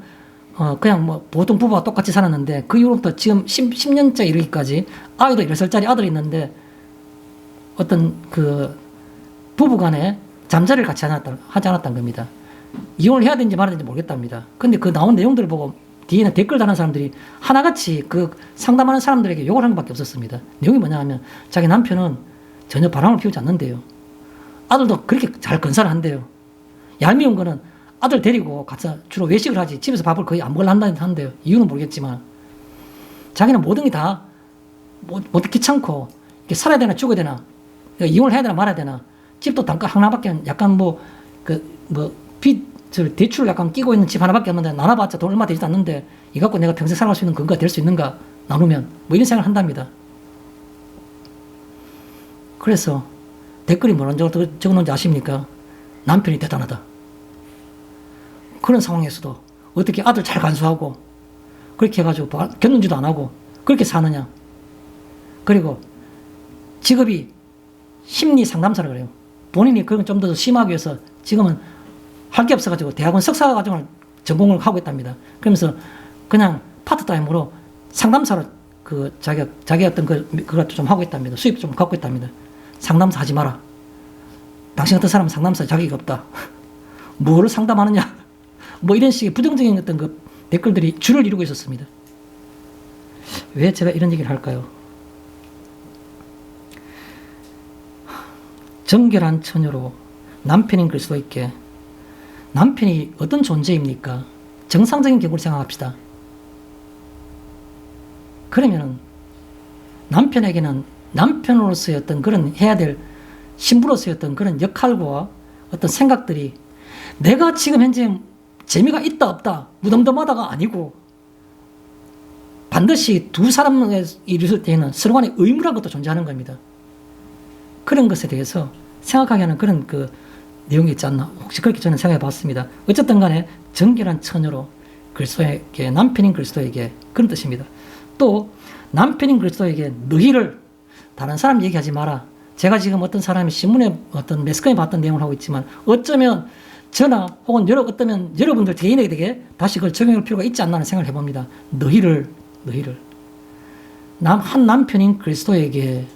그냥 뭐 보통 부부와 똑같이 살았는데 그 이후부터 지금 10년째 이르기까지 아이도 10살짜리 아들이 있는데 어떤 그 부부 간에 잠자리를 같이 하지 않았다는 겁니다. 이혼을 해야 되는지 말아야 되는지 모르겠답니다. 근데 그 나온 내용들을 보고 뒤에는 댓글 다는 사람들이 하나같이 그 상담하는 사람들에게 욕을 한 것밖에 없었습니다. 내용이 뭐냐 하면 자기 남편은 전혀 바람을 피우지 않는데요. 아들도 그렇게 잘 건사를 한대요. 얄미운 거는 아들 데리고 가서 주로 외식을 하지 집에서 밥을 거의 안 먹으려 한다는데요. 이유는 모르겠지만 자기는 모든 게 다 뭐 귀찮고 살아야 되나 죽어야 되나 이혼을 해야 되나 말아야 되나 집도 단가 하나밖에 약간 빚을 대출을 약간 끼고 있는 집 하나밖에 없는데 나눠봤자 돈 얼마 되지도 않는데 이 갖고 내가 평생 살아갈 수 있는 근거가 될 수 있는가 나누면 뭐 이런 생각을 한답니다. 그래서 댓글이 뭐라는 적어놓은지 아십니까? 남편이 대단하다. 그런 상황에서도 어떻게 아들 잘 간수하고 그렇게 해가지고 견눈지도 안 하고 그렇게 사느냐. 그리고 직업이 심리 상담사라 그래요. 본인이 그런 좀 더 심하기 위해서 지금은 할 게 없어가지고 대학원 석사 과정을 전공을 하고 있답니다. 그러면서 그냥 파트타임으로 상담사로 그 자기 어떤 그것도 좀 하고 있답니다. 수입 좀 갖고 있답니다. 상담사 하지 마라. 당신 같은 사람은 상담사 자격이 없다. 뭐를 상담하느냐. 뭐 이런 식의 부정적인 어떤 그 댓글들이 줄을 이루고 있었습니다. 왜 제가 이런 얘기를 할까요? 정결한 처녀로 남편인 그리스도께 남편이 어떤 존재입니까? 정상적인 경우를 생각합시다. 그러면은 남편에게는 남편으로서의 어떤 그런 해야 될 신부로서의 어떤 그런 역할과 어떤 생각들이 내가 지금 현재 재미가 있다 없다 무덤덤하다가 아니고 반드시 두 사람의 이루어질 때에는 서로 간에 의무란 것도 존재하는 겁니다. 그런 것에 대해서 생각하게 하는 그런 그 내용이 있지 않나 혹시 그렇게 저는 생각해 봤습니다. 어쨌든 간에 정결한 처녀로 그리스도에게 남편인 그리스도에게 그런 뜻입니다. 또 남편인 그리스도에게 너희를 다른 사람 얘기하지 마라. 제가 지금 어떤 사람이 신문에 어떤 매스컴에 봤던 내용을 하고 있지만 어쩌면 저나 혹은 어쩌면 여러분들 개인에게 다시 그걸 적용할 필요가 있지 않나 하는 생각을 해봅니다. 너희를 한 남편인 그리스도에게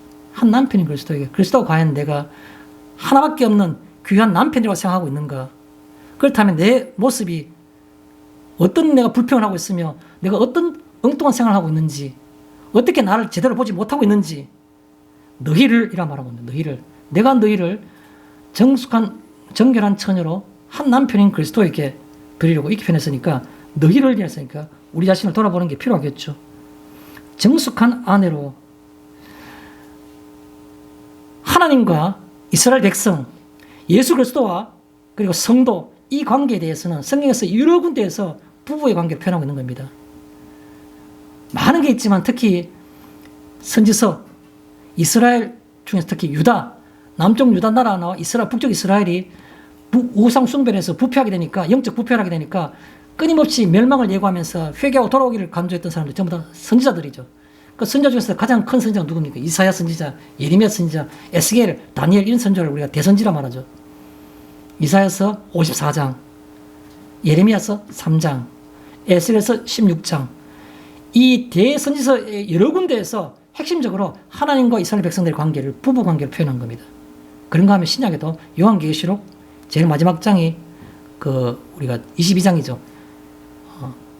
그리스도가 과연 내가 하나밖에 없는 귀한 남편이라고 생각하고 있는가? 그렇다면 내 모습이 어떤 내가 불평을 하고 있으며 내가 어떤 엉뚱한 생각을 하고 있는지 어떻게 나를 제대로 보지 못하고 있는지 너희를 이라 말하고 있는 너희를 내가 너희를 정결한 처녀로 한 남편인 그리스도에게 드리려고 이렇게 표현했으니까 너희를 했으니까 우리 자신을 돌아보는 게 필요하겠죠. 정숙한 아내로 하나님과 이스라엘 백성 예수 그리스도와 그리고 성도 이 관계에 대해서는 성경에서 여러 군데에서 부부의 관계를 표현하고 있는 겁니다. 많은 게 있지만 특히 선지서 이스라엘 중에서 특히 유다 남쪽 유다 나라와 북쪽 이스라엘이 우상 숭배에서 부패하게 되니까 영적 부패를 하게 되니까 끊임없이 멸망을 예고하면서 회개하고 돌아오기를 간주했던 사람들 전부 다 선지자들이죠. 그 선지자 중에서 가장 큰 선지자가 누굽니까? 이사야 선지자, 예레미야 선지자, 에스겔, 다니엘 이런 선지자를 우리가 대선지라 말하죠. 이사야서 54장, 예레미야서 3장, 에스겔서 16장. 이 대선지서 여러 군데에서 핵심적으로 하나님과 이스라엘 백성들의 관계를 부부 관계로 표현한 겁니다. 그런가 하면 신약에도 요한계시록 제일 마지막 장이 우리가 22장이죠.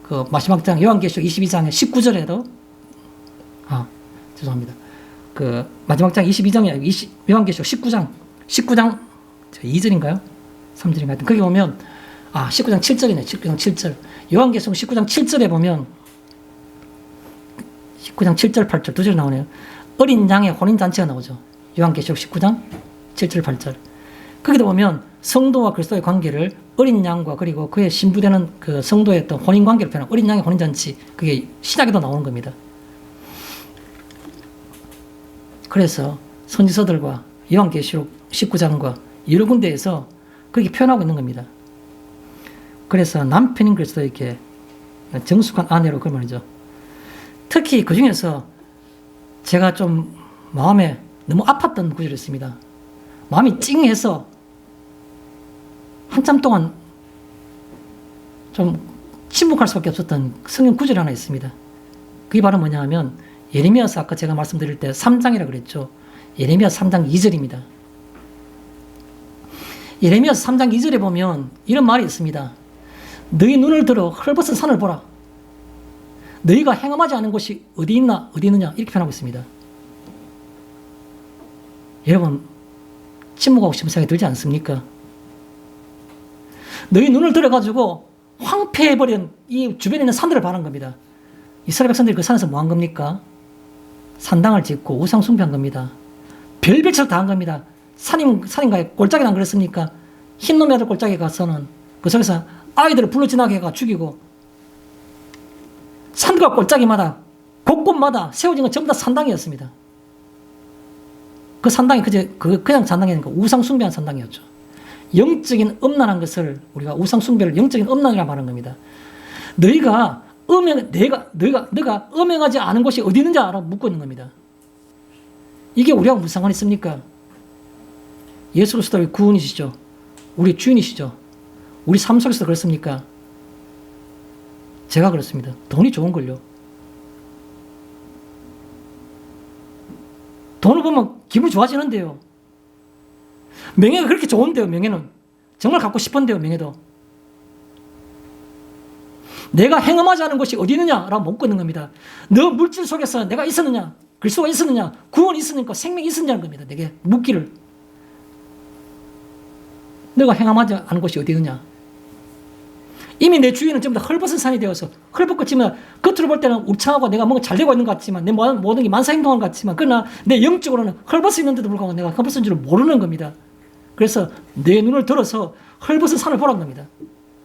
그 마지막 장 요한계시록 22장의 19절에도 죄송합니다. 그 마지막 장 22장이 아니고 요한계시록 19장 2절인가요? 3절인가요? 하여튼 거기 보면 19장 7절이네. 19장 7절. 요한계시록 19장 7절에 보면 19장 7절 8절 두 절 나오네요. 어린 양의 혼인잔치가 나오죠. 요한계시록 19장 7절 8절. 거기도 보면 성도와 그리스도의 관계를 어린 양과 그리고 그의 신부되는 그 성도의 어떤 혼인 관계를 표현한 어린 양의 혼인잔치, 그게 신약에도 나오는 겁니다. 그래서 선지서들과 요한계시록 19장과 여러 군데에서 그렇게 표현하고 있는 겁니다. 그래서 남편인 그리스도에게 정숙한 아내로 그 말이죠. 특히 그 중에서 제가 좀 마음에 너무 아팠던 구절이 있습니다. 마음이 찡해서 한참 동안 좀 침묵할 수밖에 없었던 성경 구절이 하나 있습니다. 그게 바로 뭐냐 하면 예레미야서 아까 제가 말씀드릴 때 3장이라고 그랬죠. 예레미야 3장 2절입니다. 예레미야서 3장 2절에 보면 이런 말이 있습니다. 너희 눈을 들어 헐벗은 산을 보라. 너희가 행함하지 않은 곳이 어디 있나 어디 있느냐 이렇게 표현하고 있습니다. 여러분 침묵하고 싶은 생각이 들지 않습니까? 너희 눈을 들어가지고 황폐해버린 이 주변에 있는 산들을 바란 겁니다. 이스라엘 백성들이 그 산에서 뭐 한 겁니까? 산당을 짓고 우상 숭배한 겁니다. 별별처럼 다 한 겁니다. 산인가에 골짜기 안 그랬습니까? 흰놈의 아들 골짜기 가서는 그 속에서 아이들을 불러 지나게 해가 죽이고 산과 골짜기마다 곳곳마다 세워진 건 전부 다 산당이었습니다. 그 산당이 그냥 산당이 아니라 우상 숭배한 산당이었죠. 영적인 음란한 것을 우리가 우상 숭배를 영적인 음란이라고 말하는 겁니다. 너가 음행하지 않은 곳이 어디 있는지 알아 묻고 있는 겁니다. 이게 우리하고 무슨 상관이 있습니까? 예수 그리스도의 구원이시죠. 우리 주인이시죠. 우리 삶 속에서도 그렇습니까? 제가 그렇습니다. 돈이 좋은 걸요. 돈을 보면 기분이 좋아지는데요. 명예가 그렇게 좋은데요. 명예는 정말 갖고 싶은데요. 명예도 내가 행함하지 않은 곳이 어디 있느냐라고 묻고 있는 겁니다. 너 물질 속에서 내가 있었느냐, 그리스도가 있었느냐, 구원이 있었느냐, 생명이 있었느냐는 겁니다. 내게 묻기를. 너가 행함하지 않은 곳이 어디 있느냐. 이미 내 주위는 전부 다 헐벗은 산이 되어서 헐벗겠지만 겉으로 볼 때는 우창하고 내가 뭔가 잘 되고 있는 것 같지만 내 모든 게 만사행동하는 것 같지만 그러나 내 영적으로는 헐벗어 있는데도 불구하고 내가 헐벗은 줄을 모르는 겁니다. 그래서 내 눈을 들어서 헐벗은 산을 보라는 겁니다.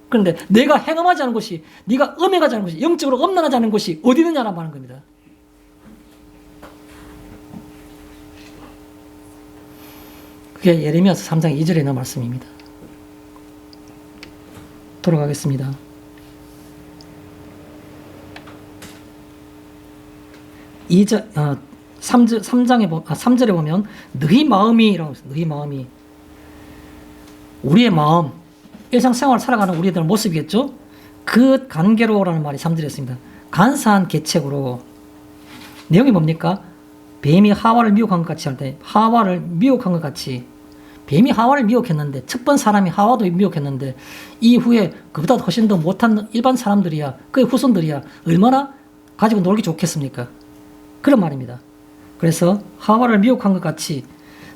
그런데 내가 행함하지 않은 곳이, 네가 음행하지 않은 곳이, 영적으로 엄란하지 않은 곳이 어디 있느냐라고 하는 겁니다. 그게 예레미야서 3장 2절에 있는 말씀입니다. 돌아가겠습니다. 3절에 보면 너희 마음이라고 했어요. 너희 마음이. 우리의 마음, 일상생활을 살아가는 우리들 모습이겠죠? 그 관계로라는 말이 3절에 있습니다. 간사한 계책으로. 내용이 뭡니까? 뱀이 하와를 미혹한 것 같이 할 때, 하와를 미혹한 것 같이, 뱀이 하와를 미혹했는데, 첫 번 사람이 하와도 미혹했는데, 이후에 그보다 훨씬 더 못한 일반 사람들이야, 그의 후손들이야, 얼마나 가지고 놀기 좋겠습니까? 그런 말입니다. 그래서 하와를 미혹한 것 같이,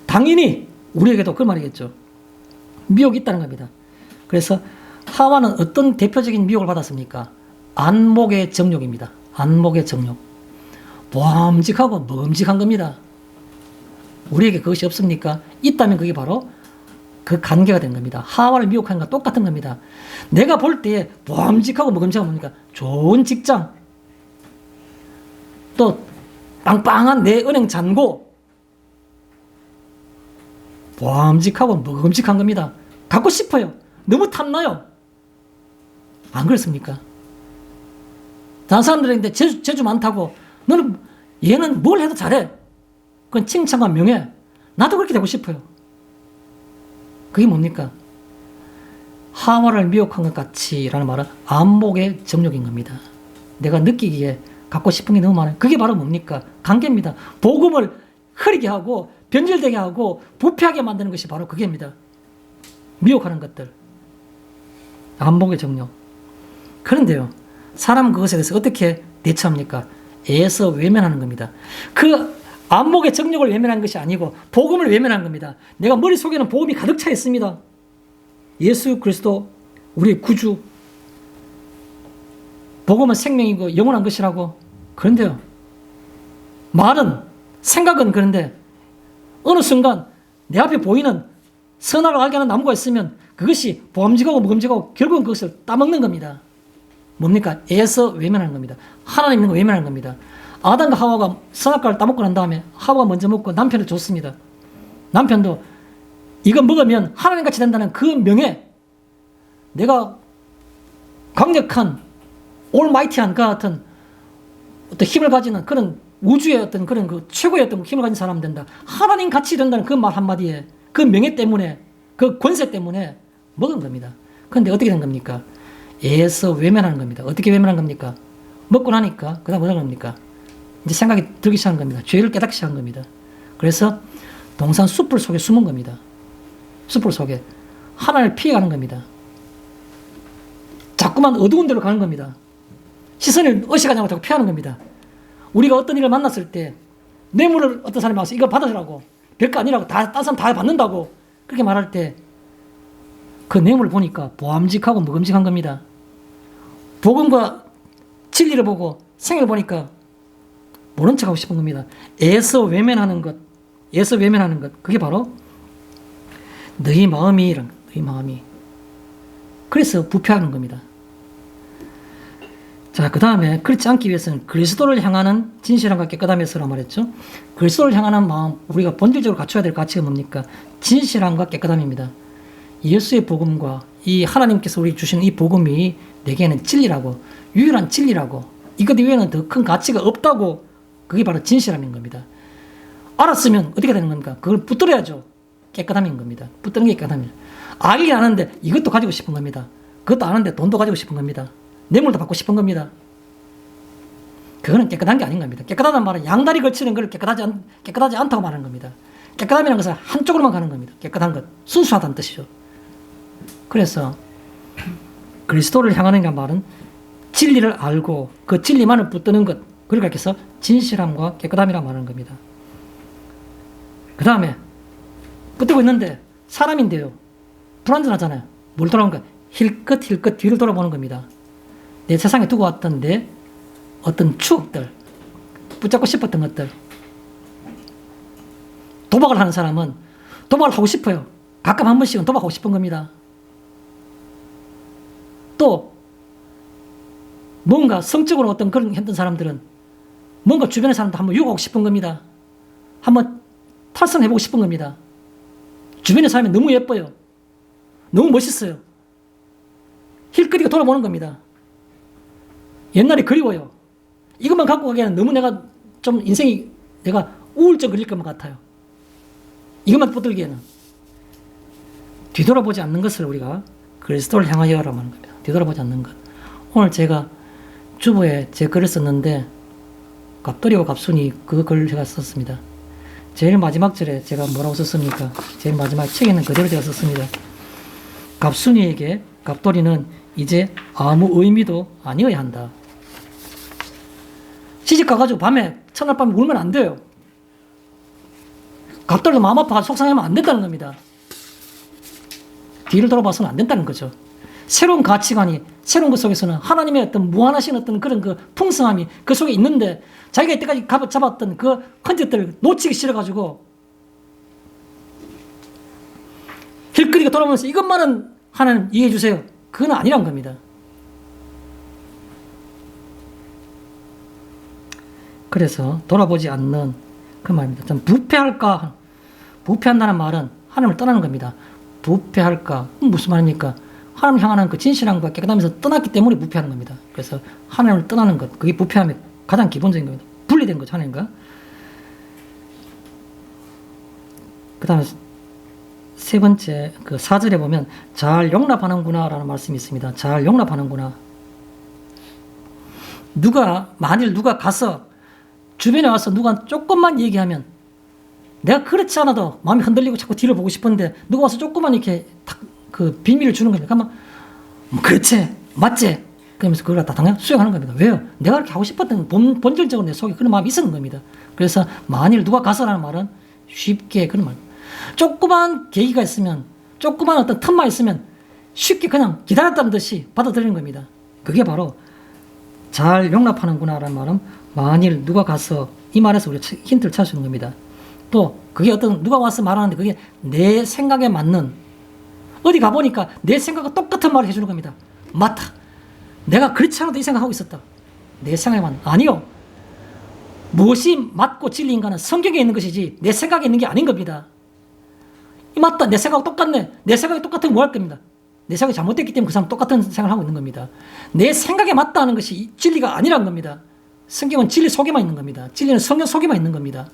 당연히 우리에게도 그 말이겠죠. 미혹이 있다는 겁니다. 그래서 하와는 어떤 대표적인 미혹을 받았습니까? 안목의 정욕입니다. 안목의 정욕. 보암직하고 먹음직한 겁니다. 우리에게 그것이 없습니까? 있다면 그게 바로 그 관계가 된 겁니다. 하와를 미혹하는 것과 똑같은 겁니다. 내가 볼 때 보암직하고 먹음직한 뭡니까? 좋은 직장, 또 빵빵한 내 은행 잔고, 보암직하고 먹음직한 겁니다. 갖고 싶어요. 너무 탐나요. 안 그렇습니까? 다른 사람들인데 재주 많다고 너는 얘는 뭘 해도 잘해. 그건 칭찬과 명예. 나도 그렇게 되고 싶어요. 그게 뭡니까? 하와를 미혹한 것 같이라는 말은 안목의 정욕인 겁니다. 내가 느끼기에 갖고 싶은 게 너무 많아요. 그게 바로 뭡니까? 관계입니다. 복음을 흐리게 하고 변질되게 하고 부패하게 만드는 것이 바로 그게입니다. 미혹하는 것들. 안목의 정욕. 그런데요, 사람 그것에 대해서 어떻게 대처합니까? 애써 외면하는 겁니다. 그 안목의 정욕을 외면하는 것이 아니고 복음을 외면하는 겁니다. 내가 머릿속에는 복음이 가득 차 있습니다. 예수 그리스도 우리 구주, 복음은 생명이고 영원한 것이라고. 그런데요, 말은, 생각은 그런데 어느 순간 내 앞에 보이는 선악을 알게 하는 나무가 있으면 그것이 보암직하고 먹음직하고 결국은 그것을 따먹는 겁니다. 뭡니까? 애써 외면하는 겁니다. 하나님 있는 거 외면하는 겁니다. 아담과 하와가 선악과를 따먹고 난 다음에 하와가 먼저 먹고 남편을 줬습니다. 남편도 이거 먹으면 하나님같이 된다는 그 명예, 내가 강력한 올마이티한 그 같은 어떤 힘을 가지는 그런 우주의 어떤 그런 그 최고의 어떤 힘을 가진 사람 된다. 하나님 같이 된다는 그 말 한마디에 그 명예 때문에 그 권세 때문에 먹은 겁니다. 그런데 어떻게 된 겁니까? 애써 외면하는 겁니다. 어떻게 외면한 겁니까? 먹고 나니까 그다음 뭐라 그럽니까? 이제 생각이 들기 시작한 겁니다. 죄를 깨닫기 시작한 겁니다. 그래서 동산 숲을 속에 숨은 겁니다. 숲을 속에 하나님을 피해가는 겁니다. 자꾸만 어두운 데로 가는 겁니다. 시선을 어시가지 않고 자꾸 피하는 겁니다. 우리가 어떤 일을 만났을 때 뇌물을 어떤 사람이 와서 이거 받으라고, 별거 아니라고, 다 딴 사람 다 받는다고 그렇게 말할 때 그 뇌물을 보니까 보암직하고 먹음직한 겁니다. 복음과 진리를 보고 생을 보니까 모른 척하고 싶은 겁니다. 애써 외면하는 것, 애써 외면하는 것, 그게 바로 너희 마음이, 너희 마음이. 그래서 부패하는 겁니다. 자, 그 다음에 그렇지 않기 위해서는 그리스도를 향하는 진실함과 깨끗함에서라 말했죠. 그리스도를 향하는 마음, 우리가 본질적으로 갖춰야 될 가치가 뭡니까? 진실함과 깨끗함입니다. 예수의 복음과 이 하나님께서 우리 주신 이 복음이 내게는 진리라고, 유일한 진리라고, 이것 이외에는 더 큰 가치가 없다고, 그게 바로 진실함인 겁니다. 알았으면 어떻게 되는 겁니까? 그걸 붙들어야죠. 깨끗함인 겁니다. 붙드는 게 깨끗함이에요. 알긴 아는데 이것도 가지고 싶은 겁니다. 그것도 아는데 돈도 가지고 싶은 겁니다. 뇌물도 받고 싶은 겁니다. 그거는 깨끗한 게 아닌 겁니다. 깨끗하다는 말은 양다리 걸치는 걸 깨끗하지 않다고 말하는 겁니다. 깨끗함이라는 것은 한쪽으로만 가는 겁니다. 깨끗한 것, 순수하다는 뜻이죠. 그래서 그리스도를 향하는 게 말은 진리를 알고 그 진리만을 붙드는 것, 그러니까 해서 진실함과 깨끗함이라고 말하는 겁니다. 그 다음에 붙들고 있는데 사람인데요, 불완전하잖아요. 뭘 돌아보는 거야? 힐끗 뒤를 돌아보는 겁니다. 내 세상에 두고 왔던 내 어떤 추억들, 붙잡고 싶었던 것들. 도박을 하는 사람은 도박을 하고 싶어요. 가끔 한 번씩은 도박하고 싶은 겁니다. 또 뭔가 성적으로 어떤 그런 했던 사람들은 뭔가 주변의 사람도 한번 유혹하고 싶은 겁니다. 한번 탈선해보고 싶은 겁니다. 주변의 사람이 너무 예뻐요. 너무 멋있어요. 힐끗이가 돌아보는 겁니다. 옛날이 그리워요. 이것만 갖고 가기에는 너무 내가 좀 인생이 내가 우울증 걸릴 것만 같아요. 이것만 붙들기에는. 뒤돌아보지 않는 것을 우리가 그리스도를 향하여라고 하는 겁니다. 뒤돌아보지 않는 것. 오늘 제가 주보에 제 글을 썼는데 갑돌이와 갑순이 그 글을 제가 썼습니다. 제일 마지막 절에 제가 뭐라고 썼습니까? 제일 마지막 책에는 그대로 제가 썼습니다. 갑순이에게 갑돌이는 이제 아무 의미도 아니어야 한다. 시집 가가지고 밤에 첫날 밤에 울면 안 돼요. 갑돌이도 마음 아파서 속상하면 안 된다는 겁니다. 뒤를 돌아봐서는 안 된다는 거죠. 새로운 가치관이, 새로운 것 속에서는 하나님의 어떤 무한하신 어떤 그런 그 풍성함이 그 속에 있는데 자기가 이때까지 잡았던 그 컨셉들을 놓치기 싫어가지고 힐끗이가 돌아보면서 이것만은 하나님 이해해 주세요. 그건 아니란 겁니다. 그래서 돌아보지 않는 그 말입니다. 좀 부패할까? 부패한다는 말은 하나님을 떠나는 겁니다. 부패할까? 무슨 말입니까? 하나님을 향하는 그 진실함과 깨끗함에서 떠났기 때문에 부패하는 겁니다. 그래서 하나님을 떠나는 것, 그게 부패함의 가장 기본적인 겁니다. 분리된 거죠, 하나님과. 그 다음에 세 번째, 그 4절에 보면 잘 용납하는구나 라는 말씀이 있습니다. 잘 용납하는구나. 만일 누가 가서 주변에 와서 누가 조금만 얘기하면 내가 그렇지 않아도 마음이 흔들리고 자꾸 뒤를 보고 싶은데 누가 와서 조금만 이렇게 그 비밀을 주는 겁니다. 그러면 그렇지, 맞지? 그러면서 그걸 다 당연 수용하는 겁니다. 왜요? 내가 그렇게 하고 싶었던 본질적으로 내 속에 그런 마음이 있었는 겁니다. 그래서 만일 누가 가서라는 말은 쉽게 그런 말. 조그만 계기가 있으면, 조그만 어떤 틈만 있으면 쉽게 그냥 기다렸다는 듯이 받아들이는 겁니다. 그게 바로 잘 용납하는구나라는 말은 만일 누가 가서 이 말에서 우리가 힌트를 찾을 수 있는 겁니다. 또 그게 누가 와서 말하는데 그게 내 생각에 맞는, 어디 가보니까 내 생각과 똑같은 말을 해주는 겁니다. 맞다. 내가 그렇지 않아도 이 생각하고 있었다. 내 생각에 맞는. 아니요. 무엇이 맞고 진리인가는 성경에 있는 것이지 내 생각에 있는 게 아닌 겁니다. 맞다. 내 생각하고 똑같네. 내 생각이 똑같으면 뭐 할 겁니다. 내 생각이 잘못됐기 때문에 그 사람 똑같은 생각을 하고 있는 겁니다. 내 생각에 맞다는 것이 진리가 아니란 겁니다. 성경은 진리 속에만 있는 겁니다. 진리는 성경 속에만 있는 겁니다.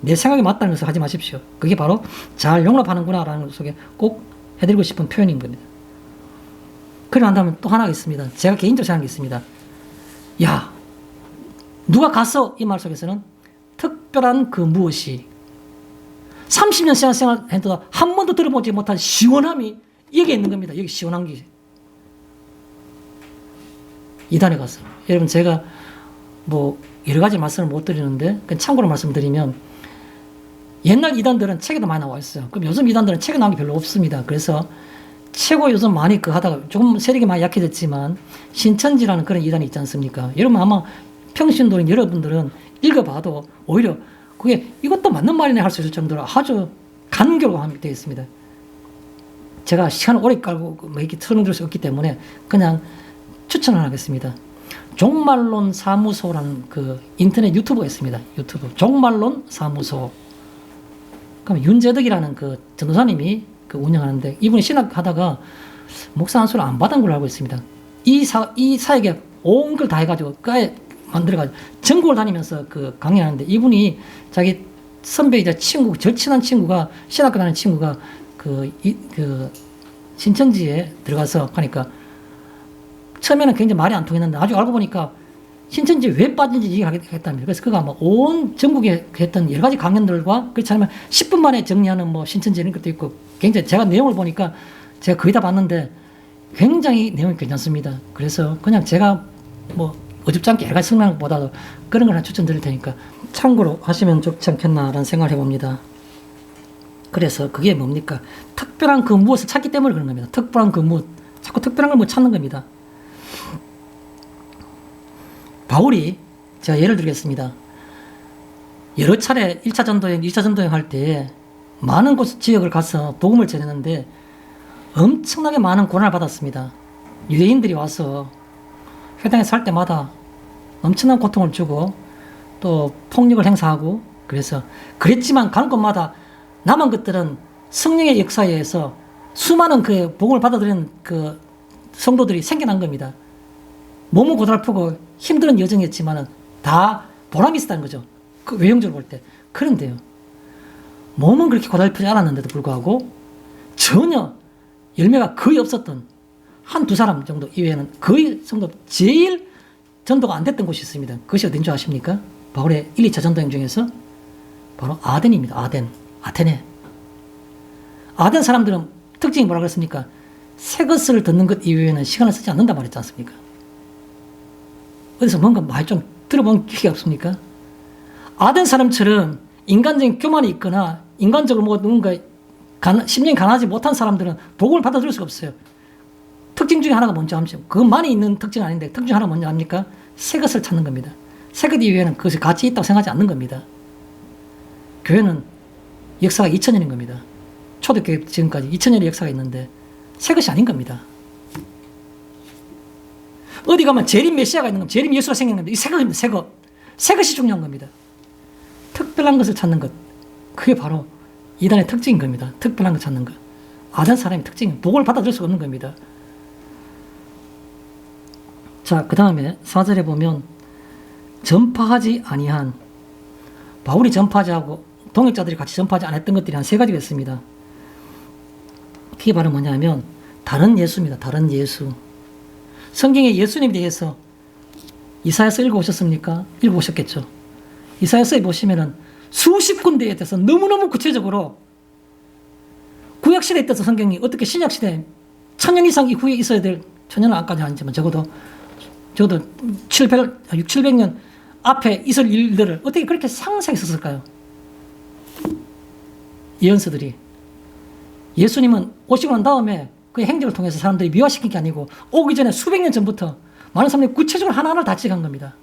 내 생각에 맞다는 것을 하지 마십시오. 그게 바로 잘 용납하는구나 라는 것 속에 꼭 해드리고 싶은 표현인 겁니다. 그러고 난 다음에 또 하나가 있습니다. 제가 개인적으로 생각한 게 있습니다. 야, 누가 가서 이 말 속에서는 특별한 그 무엇이 30년 생활해도 한 번도 들어보지 못한 시원함이 여기 있는 겁니다. 여기 시원한 게. 이단에 가서. 여러분 제가 뭐 여러 가지 말씀을 못 드리는데 참고로 말씀드리면 옛날 이단들은 책에도 많이 나와 있어요. 그럼 요즘 이단들은 책에 나온 게 별로 없습니다. 그래서 최고 요즘 많이 하다가 조금 세력이 많이 약해졌지만 신천지라는 그런 이단이 있지 않습니까? 여러분 아마 평신도인 여러분들은 읽어봐도 오히려 그게 이것도 맞는 말이네 할 수 있을 정도로 아주 간결하게 되어 있습니다. 제가 시간을 오래 깔고 뭐 이렇게 설명드릴 수 없기 때문에 그냥 추천을 하겠습니다. 종말론 사무소라는 그 인터넷 유튜브가 있습니다. 유튜브 종말론 사무소. 그럼 윤재덕이라는 그 전도사님이 그 운영하는데 이분이 신학하다가 목사 안수를 안 받은 걸로 알고 있습니다. 이 사역에 온 걸 다 해가지고 까에 만들어가지고 전국을 다니면서 그 강의하는데 이분이 자기 선배이자 친구, 절친한 친구가 신학교 다니는 친구가 그 신천지에 들어가서 하니까 처음에는 굉장히 말이 안 통했는데 아주 알고 보니까 신천지에 왜 빠진지 얘기하겠답니다. 그래서 그가 뭐 온 전국에 했던 여러 가지 강연들과 그렇지 않으면 10분 만에 정리하는 뭐 신천지 이런 것도 있고 굉장히 제가 내용을 보니까 제가 거의 다 봤는데 굉장히 내용이 괜찮습니다. 그래서 그냥 제가 뭐 어줍지 않게 여러 가지 설명하는 것보다도 그런 걸 하나 추천드릴 테니까 참고로 하시면 좋지 않겠나라는 생각을 해봅니다. 그래서 그게 뭡니까? 특별한 그 무엇을 찾기 때문에 그런 겁니다. 특별한 그 무엇. 자꾸 특별한 걸 뭐 찾는 겁니다. 바울이 제가 예를 들겠습니다. 여러 차례 1차 전도행, 2차 전도행 할 때 많은 곳 지역을 가서 복음을 전했는데 엄청나게 많은 고난을 받았습니다. 유대인들이 와서 회당에 살 때마다 엄청난 고통을 주고 또 폭력을 행사하고 그랬지만 가는 곳마다 남은 것들은 성령의 역사에 의해서 수많은 그 복음을 받아들이는 그 성도들이 생겨난 겁니다. 몸은 고달프고 힘든 여정이었지만은 다 보람이 있었다는 거죠. 그 외형적으로 볼 때. 그런데요. 몸은 그렇게 고달프지 않았는데도 불구하고 전혀 열매가 거의 없었던 한두 사람 정도 이외에는 거의 성도 제일 전도가 안 됐던 곳이 있습니다. 그것이 어딘 줄 아십니까? 바울의 1, 2차 전도행 중에서 바로 아덴입니다. 아테네. 아덴 사람들은 특징이 뭐라 그랬습니까? 새 것을 듣는 것 이외에는 시간을 쓰지 않는다 말했지 않습니까? 어디서 뭔가 말 좀 들어본 기회가 없습니까? 아덴 사람처럼 인간적인 교만이 있거나 인간적으로 뭔가 심령이 가난하지 못한 사람들은 복음을 받아들일 수가 없어요. 특징 중에 하나가 뭔지 아십니까? 그것만이 있는 특징은 아닌데 특징 하나가 뭔지 압니까? 새 것을 찾는 겁니다. 새 것 이외에는 그것이 가치 있다고 생각하지 않는 겁니다. 교회는 역사가 2000년인 겁니다. 초대교회 지금까지 2000년의 역사가 있는데 새 것이 아닌 겁니다. 어디 가면 재림 메시아가 있는 겁니다. 재림 예수가 생긴 겁니다. 이 새 것입니다. 새 것. 새 것이 중요한 겁니다. 특별한 것을 찾는 것. 그게 바로 이단의 특징인 겁니다. 특별한 걸 찾는 것. 아덴 사람의 특징은 복을 받아들일 수가 없는 겁니다. 자, 그 다음에 4절에 보면 전파하지 아니한, 바울이 전파하지 하고 동역자들이 같이 전파하지 않았던 것들이 한 세 가지가 있습니다. 그게 바로 뭐냐면 다른 예수입니다. 다른 예수. 성경에 예수님에 대해서 이사야서 읽어보셨습니까? 읽어보셨겠죠. 이사야서에 보시면은 수십 군데에 대해서 너무너무 구체적으로 구약시대에 있어서 성경이 어떻게 신약시대에 1000년 이상 이후에 있어야 될, 1000년은 안까지 아니지만 적어도 700년 앞에 있을 일들을 어떻게 그렇게 상세히 썼을까요? 예언서들이. 예수님은 오시고 난 다음에 그 행적을 통해서 사람들이 미화시킨 게 아니고 오기 전에 수백 년 전부터 많은 사람들이 구체적으로 하나하나 다 찍은 겁니다.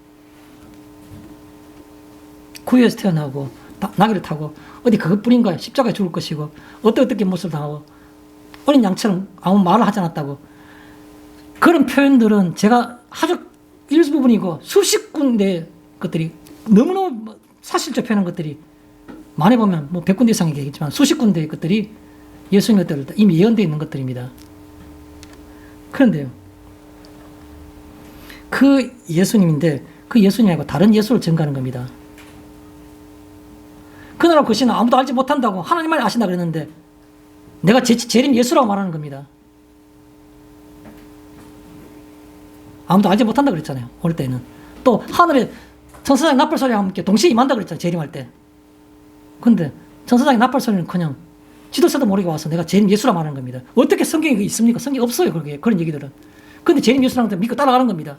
구유에서 태어나고 나귀를 타고 어디 그것뿐인가요? 십자가에 죽을 것이고 어떻게 못을 당하고 어린 양처럼 아무 말을 하지 않았다고. 그런 표현들은 제가 아주 일부분이고 수십 군데 것들이 너무너무 사실적 표현한 것들이 많이 보면 뭐 100군데 이상이겠지만 수십 군데의 것들이 예수님의 것들 이미 예언되어 있는 것들입니다. 그런데요, 그 예수님인데 그 예수님 말고 다른 예수를 증거하는 겁니다. 그 나라 거시는 아무도 알지 못한다고 하나님만 아신다 그랬는데 내가 재림 예수라고 말하는 겁니다. 아무도 알지 못한다 그랬잖아요. 어릴 때는. 또 하늘에 천사장이 나팔 소리와 함께 동시에 임한다 그랬잖아요. 재림할 때. 근데 천사장이 나팔 소리는 그냥 지도서도 모르게 와서 내가 재림 예수라 말하는 겁니다. 어떻게 성경에 있습니까? 성경에 없어요. 그런 얘기들은. 근데 재림 예수라는 데 믿고 따라가는 겁니다.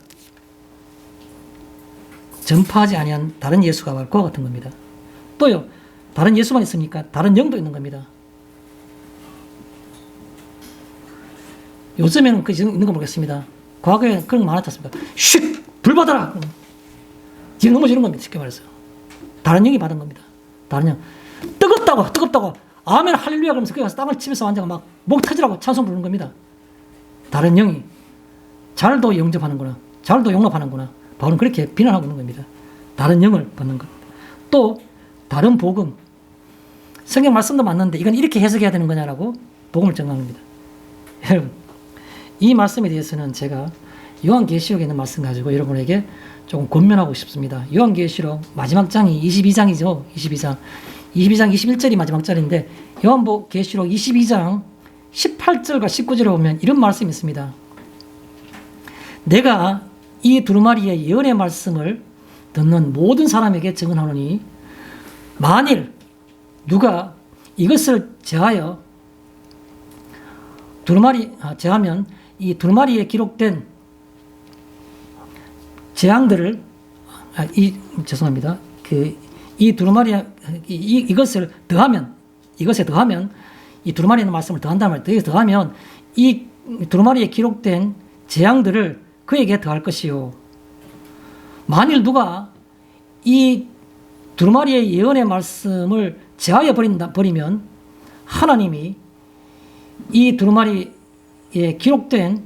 전파하지 아니한 다른 예수가 바로 그와 같은 겁니다. 또요, 다른 예수만 있습니까? 다른 영도 있는 겁니다. 요즘에는 그 있는 거 모르겠습니다. 과거에 그런 거 많았지 않습니까? 쉿! 불 받아라! 지금 넘어지는 겁니다. 쉽게 말해서. 다른 영이 받은 겁니다. 다른 영. 뜨겁다고! 아멘 할렐루야 그러면서 거기 가서 땅을 치면서 앉아가 막 목 터지라고 찬송 부르는 겁니다. 다른 영이. 잘도 영접하는구나. 잘도 용납하는구나. 바울은 그렇게 비난하고 있는 겁니다. 다른 영을 받는 것. 또 다른 복음. 성경 말씀도 맞는데 이건 이렇게 해석해야 되는 거냐라고 복음을 정하는 겁니다. 여러분, 이 말씀에 대해서는 제가 요한계시록에 있는 말씀 가지고 여러분에게 조금 권면하고 싶습니다. 요한계시록 마지막 장이 22장이죠. 22장 21절이 마지막 절인데 요한계시록 22장 18절과 19절에 보면 이런 말씀이 있습니다. 내가 이 두루마리의 예언의 말씀을 듣는 모든 사람에게 증언하노니 만일 누가 이것을 제하면 이 두루마리에 기록된 재앙들을 이 두루마리에 이것을 더하면 이 두루마리의 말씀을 더한다면 더하면 이 두루마리에 기록된 재앙들을 그에게 더할 것이요. 만일 누가 이 두루마리의 예언의 말씀을 제하여 버리면 하나님이 이 두루마리에 기록된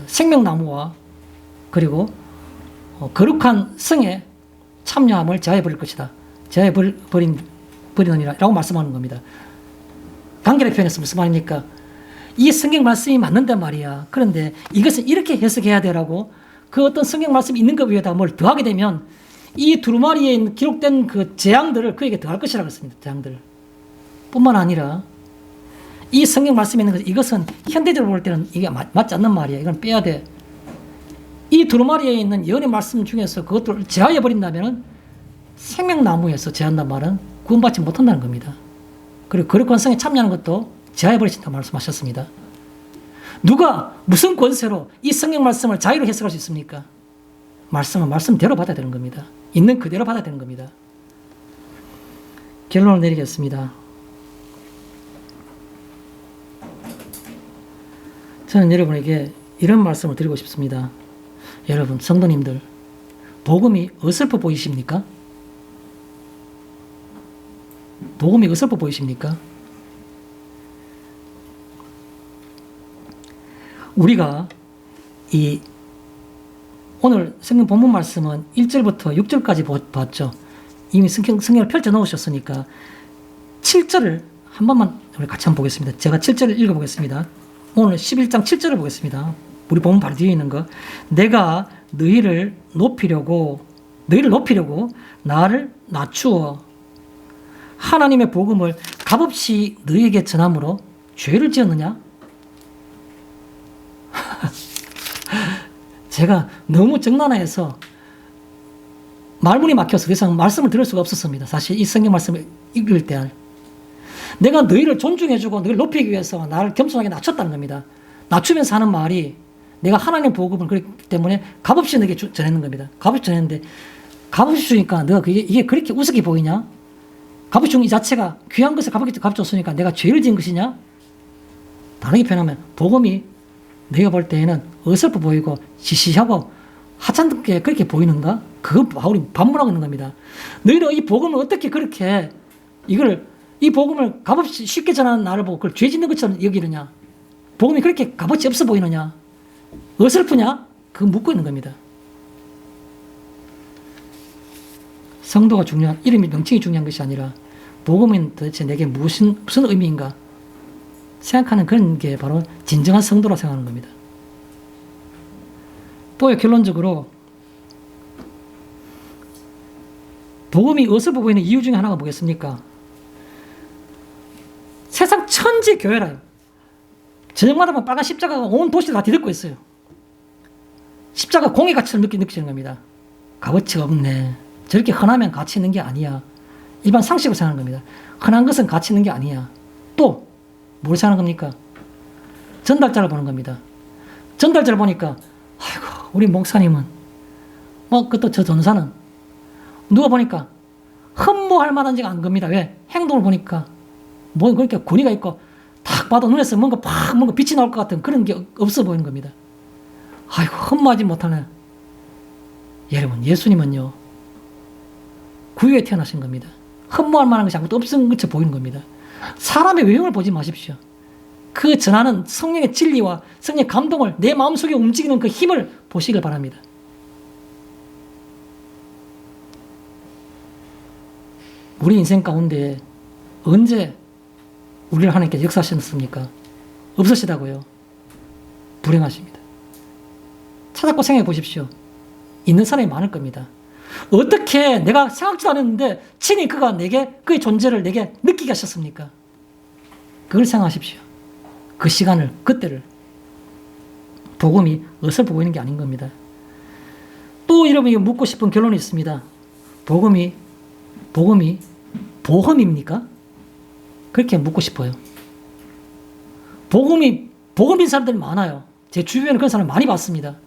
생명나무와 그리고 거룩한 성에 참여함을 제하여 버릴 것이다. 제하여 버리느니라고 말씀하는 겁니다. 간결하게 표현해서 무슨 말입니까? 이 성경 말씀이 맞는단 말이야. 그런데 이것을 이렇게 해석해야 되라고 그 어떤 성경 말씀이 있는 것 위에다 뭘 더하게 되면 이 두루마리에 기록된 그 재앙들을 그에게 더할 것이라고 했습니다. 재앙들. 뿐만 아니라 이 성경 말씀에 있는 것, 이것은 현대적으로 볼 때는 이게 맞지 않는 말이야. 이건 빼야 돼. 이 두루마리에 있는 예언의 말씀 중에서 그것들을 제하여 버린다면 생명나무에서 제한단 말은 구원받지 못한다는 겁니다. 그리고 거룩한 성에 참여하는 것도 제하여 버리신다고 말씀하셨습니다. 누가 무슨 권세로 이 성경 말씀을 자유로 해석할 수 있습니까? 말씀은 말씀대로 받아야 되는 겁니다. 있는 그대로 받아야 되는 겁니다. 결론을 내리겠습니다. 저는 여러분에게 이런 말씀을 드리고 싶습니다. 여러분, 성도님들, 복음이 어설퍼 보이십니까? 복음이 어설퍼 보이십니까? 우리가 오늘 성경 본문 말씀은 1절부터 6절까지 봤죠. 이미 성경을 펼쳐 놓으셨으니까 7절을 한 번만 우리 같이 한번 보겠습니다. 제가 7절을 읽어보겠습니다. 오늘 11장 7절을 보겠습니다. 우리 본문 바로 뒤에 있는 거. 내가 너희를 너희를 높이려고 나를 낮추어 하나님의 복음을 값없이 너희에게 전함으로 죄를 지었느냐? 제가 너무 적나라해서 말문이 막혀서 더 이상 말씀을 드릴 수가 없었습니다. 사실 이 성경 말씀을 읽을 때 내가 너희를 존중해주고 너희를 높이기 위해서 나를 겸손하게 낮췄다는 겁니다. 낮추면서 하는 말이 내가 하나님의 복음을 그렇기 때문에 값없이 너에게 전했는 겁니다. 값없이 전했는데 값없이 주니까 너가 이게 그렇게 우습게 보이냐? 값없이 준 이 자체가 귀한 것을 값없이 줬으니까 내가 죄를 지은 것이냐? 다르게 표현하면 복음이 내가 볼 때에는 어설퍼 보이고 시시하고 하찮게 그렇게 보이는가? 그거 바울이 반문하고 있는 겁니다. 너희는 이 복음을 어떻게 그렇게 이 복음을 값없이 쉽게 전하는 나를 보고 그걸 죄 짓는 것처럼 여기느냐? 복음이 그렇게 값어치 없어 보이느냐? 어설프냐? 그거 묻고 있는 겁니다. 성도가 이름이 명칭이 중요한 것이 아니라 복음은 도대체 내게 무슨 의미인가 생각하는 그런 게 바로 진정한 성도라 생각하는 겁니다. 또 결론적으로 복음이 어설퍼 보이는 이유 중에 하나가 뭐겠습니까? 세상 천지 교회라요. 저녁마다 보면 빨간 십자가가 온 도시를 다 뒤덮고 있어요. 십자가 공의 가치를 느끼는 겁니다. 값어치가 없네. 저렇게 흔하면 가치 있는 게 아니야. 일반 상식으로 생각하는 겁니다. 흔한 것은 가치 있는 게 아니야. 또 뭘 생각하는 겁니까? 전달자를 보는 겁니다. 전달자를 보니까 아이고 우리 목사님은 그것도 저 전사는 누가 보니까 흠모할 만한지가 안 겁니다. 왜? 행동을 보니까 뭐 그렇게 권위가 있고 딱 봐도 눈에서 뭔가 빛이 나올 것 같은 그런 게 없어 보이는 겁니다. 아이고 흠모하지 못하네. 여러분 예수님은요 구유에 태어나신 겁니다. 흠모할 만한 것이 아무것도 없은 것처럼 보이는 겁니다. 사람의 외형을 보지 마십시오. 그 전하는 성령의 진리와 성령의 감동을 내 마음속에 움직이는 그 힘을 보시길 바랍니다. 우리 인생 가운데 언제 우리를 하나님께서 역사하셨습니까? 없으시다고요. 불행하십니다. 찾아고 생각해 보십시오. 있는 사람이 많을 겁니다. 어떻게 내가 생각지도 않았는데 친히 그가 내게 그의 존재를 내게 느끼게 하셨습니까? 그걸 생각하십시오. 그 시간을 그때를 복음이 어설퍼 보이는 게 아닌 겁니다. 또 여러분이 묻고 싶은 결론이 있습니다. 복음이 보험입니까? 그렇게 묻고 싶어요. 복음인 사람들이 많아요. 제 주변에 그런 사람 많이 봤습니다.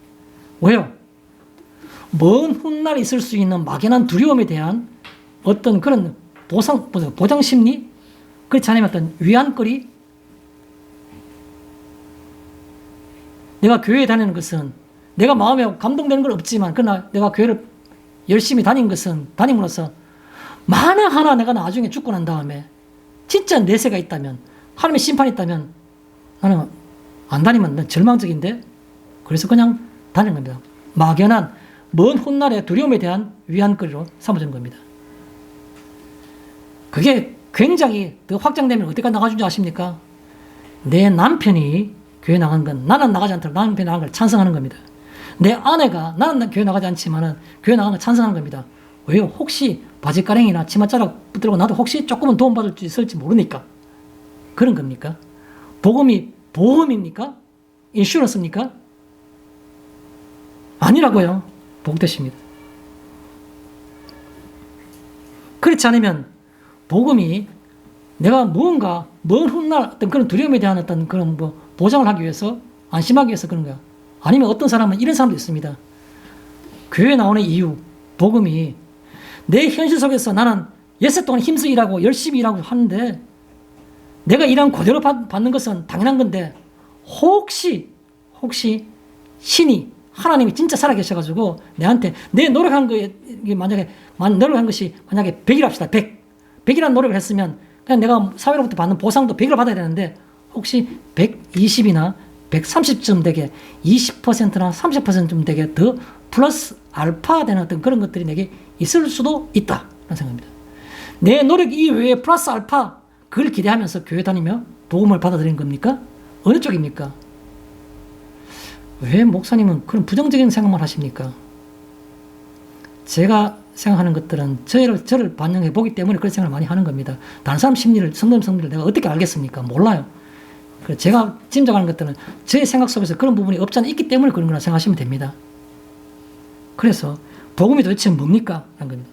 왜요? 먼 훗날 있을 수 있는 막연한 두려움에 대한 어떤 그런 보장 심리? 그렇지 않으면 어떤 위안거리? 내가 교회에 다니는 것은 내가 마음에 감동되는 건 없지만 그러나 내가 교회를 열심히 다님으로써 만에 하나 내가 나중에 죽고 난 다음에 진짜 내세가 있다면 하나님의 심판이 있다면 나는 안 다니면 난 절망적인데 그래서 그냥 다니는 겁니다. 막연한 먼 훗날의 두려움에 대한 위안거리로 삼아주는 겁니다. 그게 굉장히 더 확장되면 어디까지 나가준지 아십니까? 내 남편이 교회 나간 건 나는 나가지 않도록 남편이 나간 걸 찬성하는 겁니다. 내 아내가 나는 교회 나가지 않지만은 교회 나간 걸 찬성하는 겁니다. 왜요? 혹시 바지가랭이나 치맛자락 붙들고 나도 혹시 조금은 도움받을 수 있을지 모르니까. 그런 겁니까? 복음이 보험입니까? 인슈런스입니까? 아니라고요. 복되십니다. 그렇지 않으면 복음이 내가 무언가 먼 훗날 어떤 그런 두려움에 대한 어떤 그런 보장을 하기 위해서 안심하기 위해서 그런 거야. 아니면 어떤 사람은 이런 사람도 있습니다. 교회 나오는 이유, 복음이 내 현실 속에서 나는 엿새 동안 힘써 일하고 열심히 일하고 하는데 내가 일한 그대로 받는 것은 당연한 건데 혹시 신이 하나님이 진짜 살아계셔가지고 내한테 내 노력한 거에 만약에 노력한 것이 만약에 100이라 합시다. 100이라는 노력을 했으면 그냥 내가 사회로부터 받는 보상도 100을 받아야 되는데 혹시 120이나 130쯤 되게 20%나 30%쯤 되게 더 플러스 알파 되는 어떤 그런 것들이 내게 있을 수도 있다. 라는 생각입니다. 내 노력 이외에 플러스 알파 그걸 기대하면서 교회 다니며 복음을 받아들이는 겁니까? 어느 쪽입니까? 왜 목사님은 그런 부정적인 생각만 하십니까? 제가 생각하는 것들은 저를 반영해 보기 때문에 그런 생각을 많이 하는 겁니다. 다른 사람 심리를, 성도님 심리를 내가 어떻게 알겠습니까? 몰라요. 그래서 제가 짐작하는 것들은 제 생각 속에서 그런 부분이 없지 않아 있기 때문에 그런 거라 생각하시면 됩니다. 그래서 복음이 도대체 뭡니까? 하는 겁니다.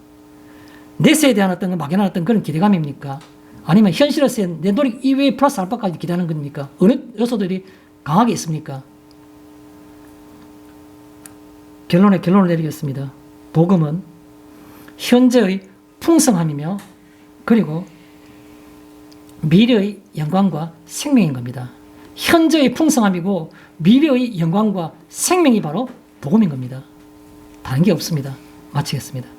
내세에 대한 어떤 막연한 어떤 그런 기대감입니까? 아니면 현실에서의 내 노력 이외에 플러스 알파까지 기대하는 겁니까? 어느 요소들이 강하게 있습니까? 결론을 내리겠습니다. 복음은 현재의 풍성함이며 그리고 미래의 영광과 생명인 겁니다. 현재의 풍성함이고 미래의 영광과 생명이 바로 복음인 겁니다. 다른 게 없습니다. 마치겠습니다.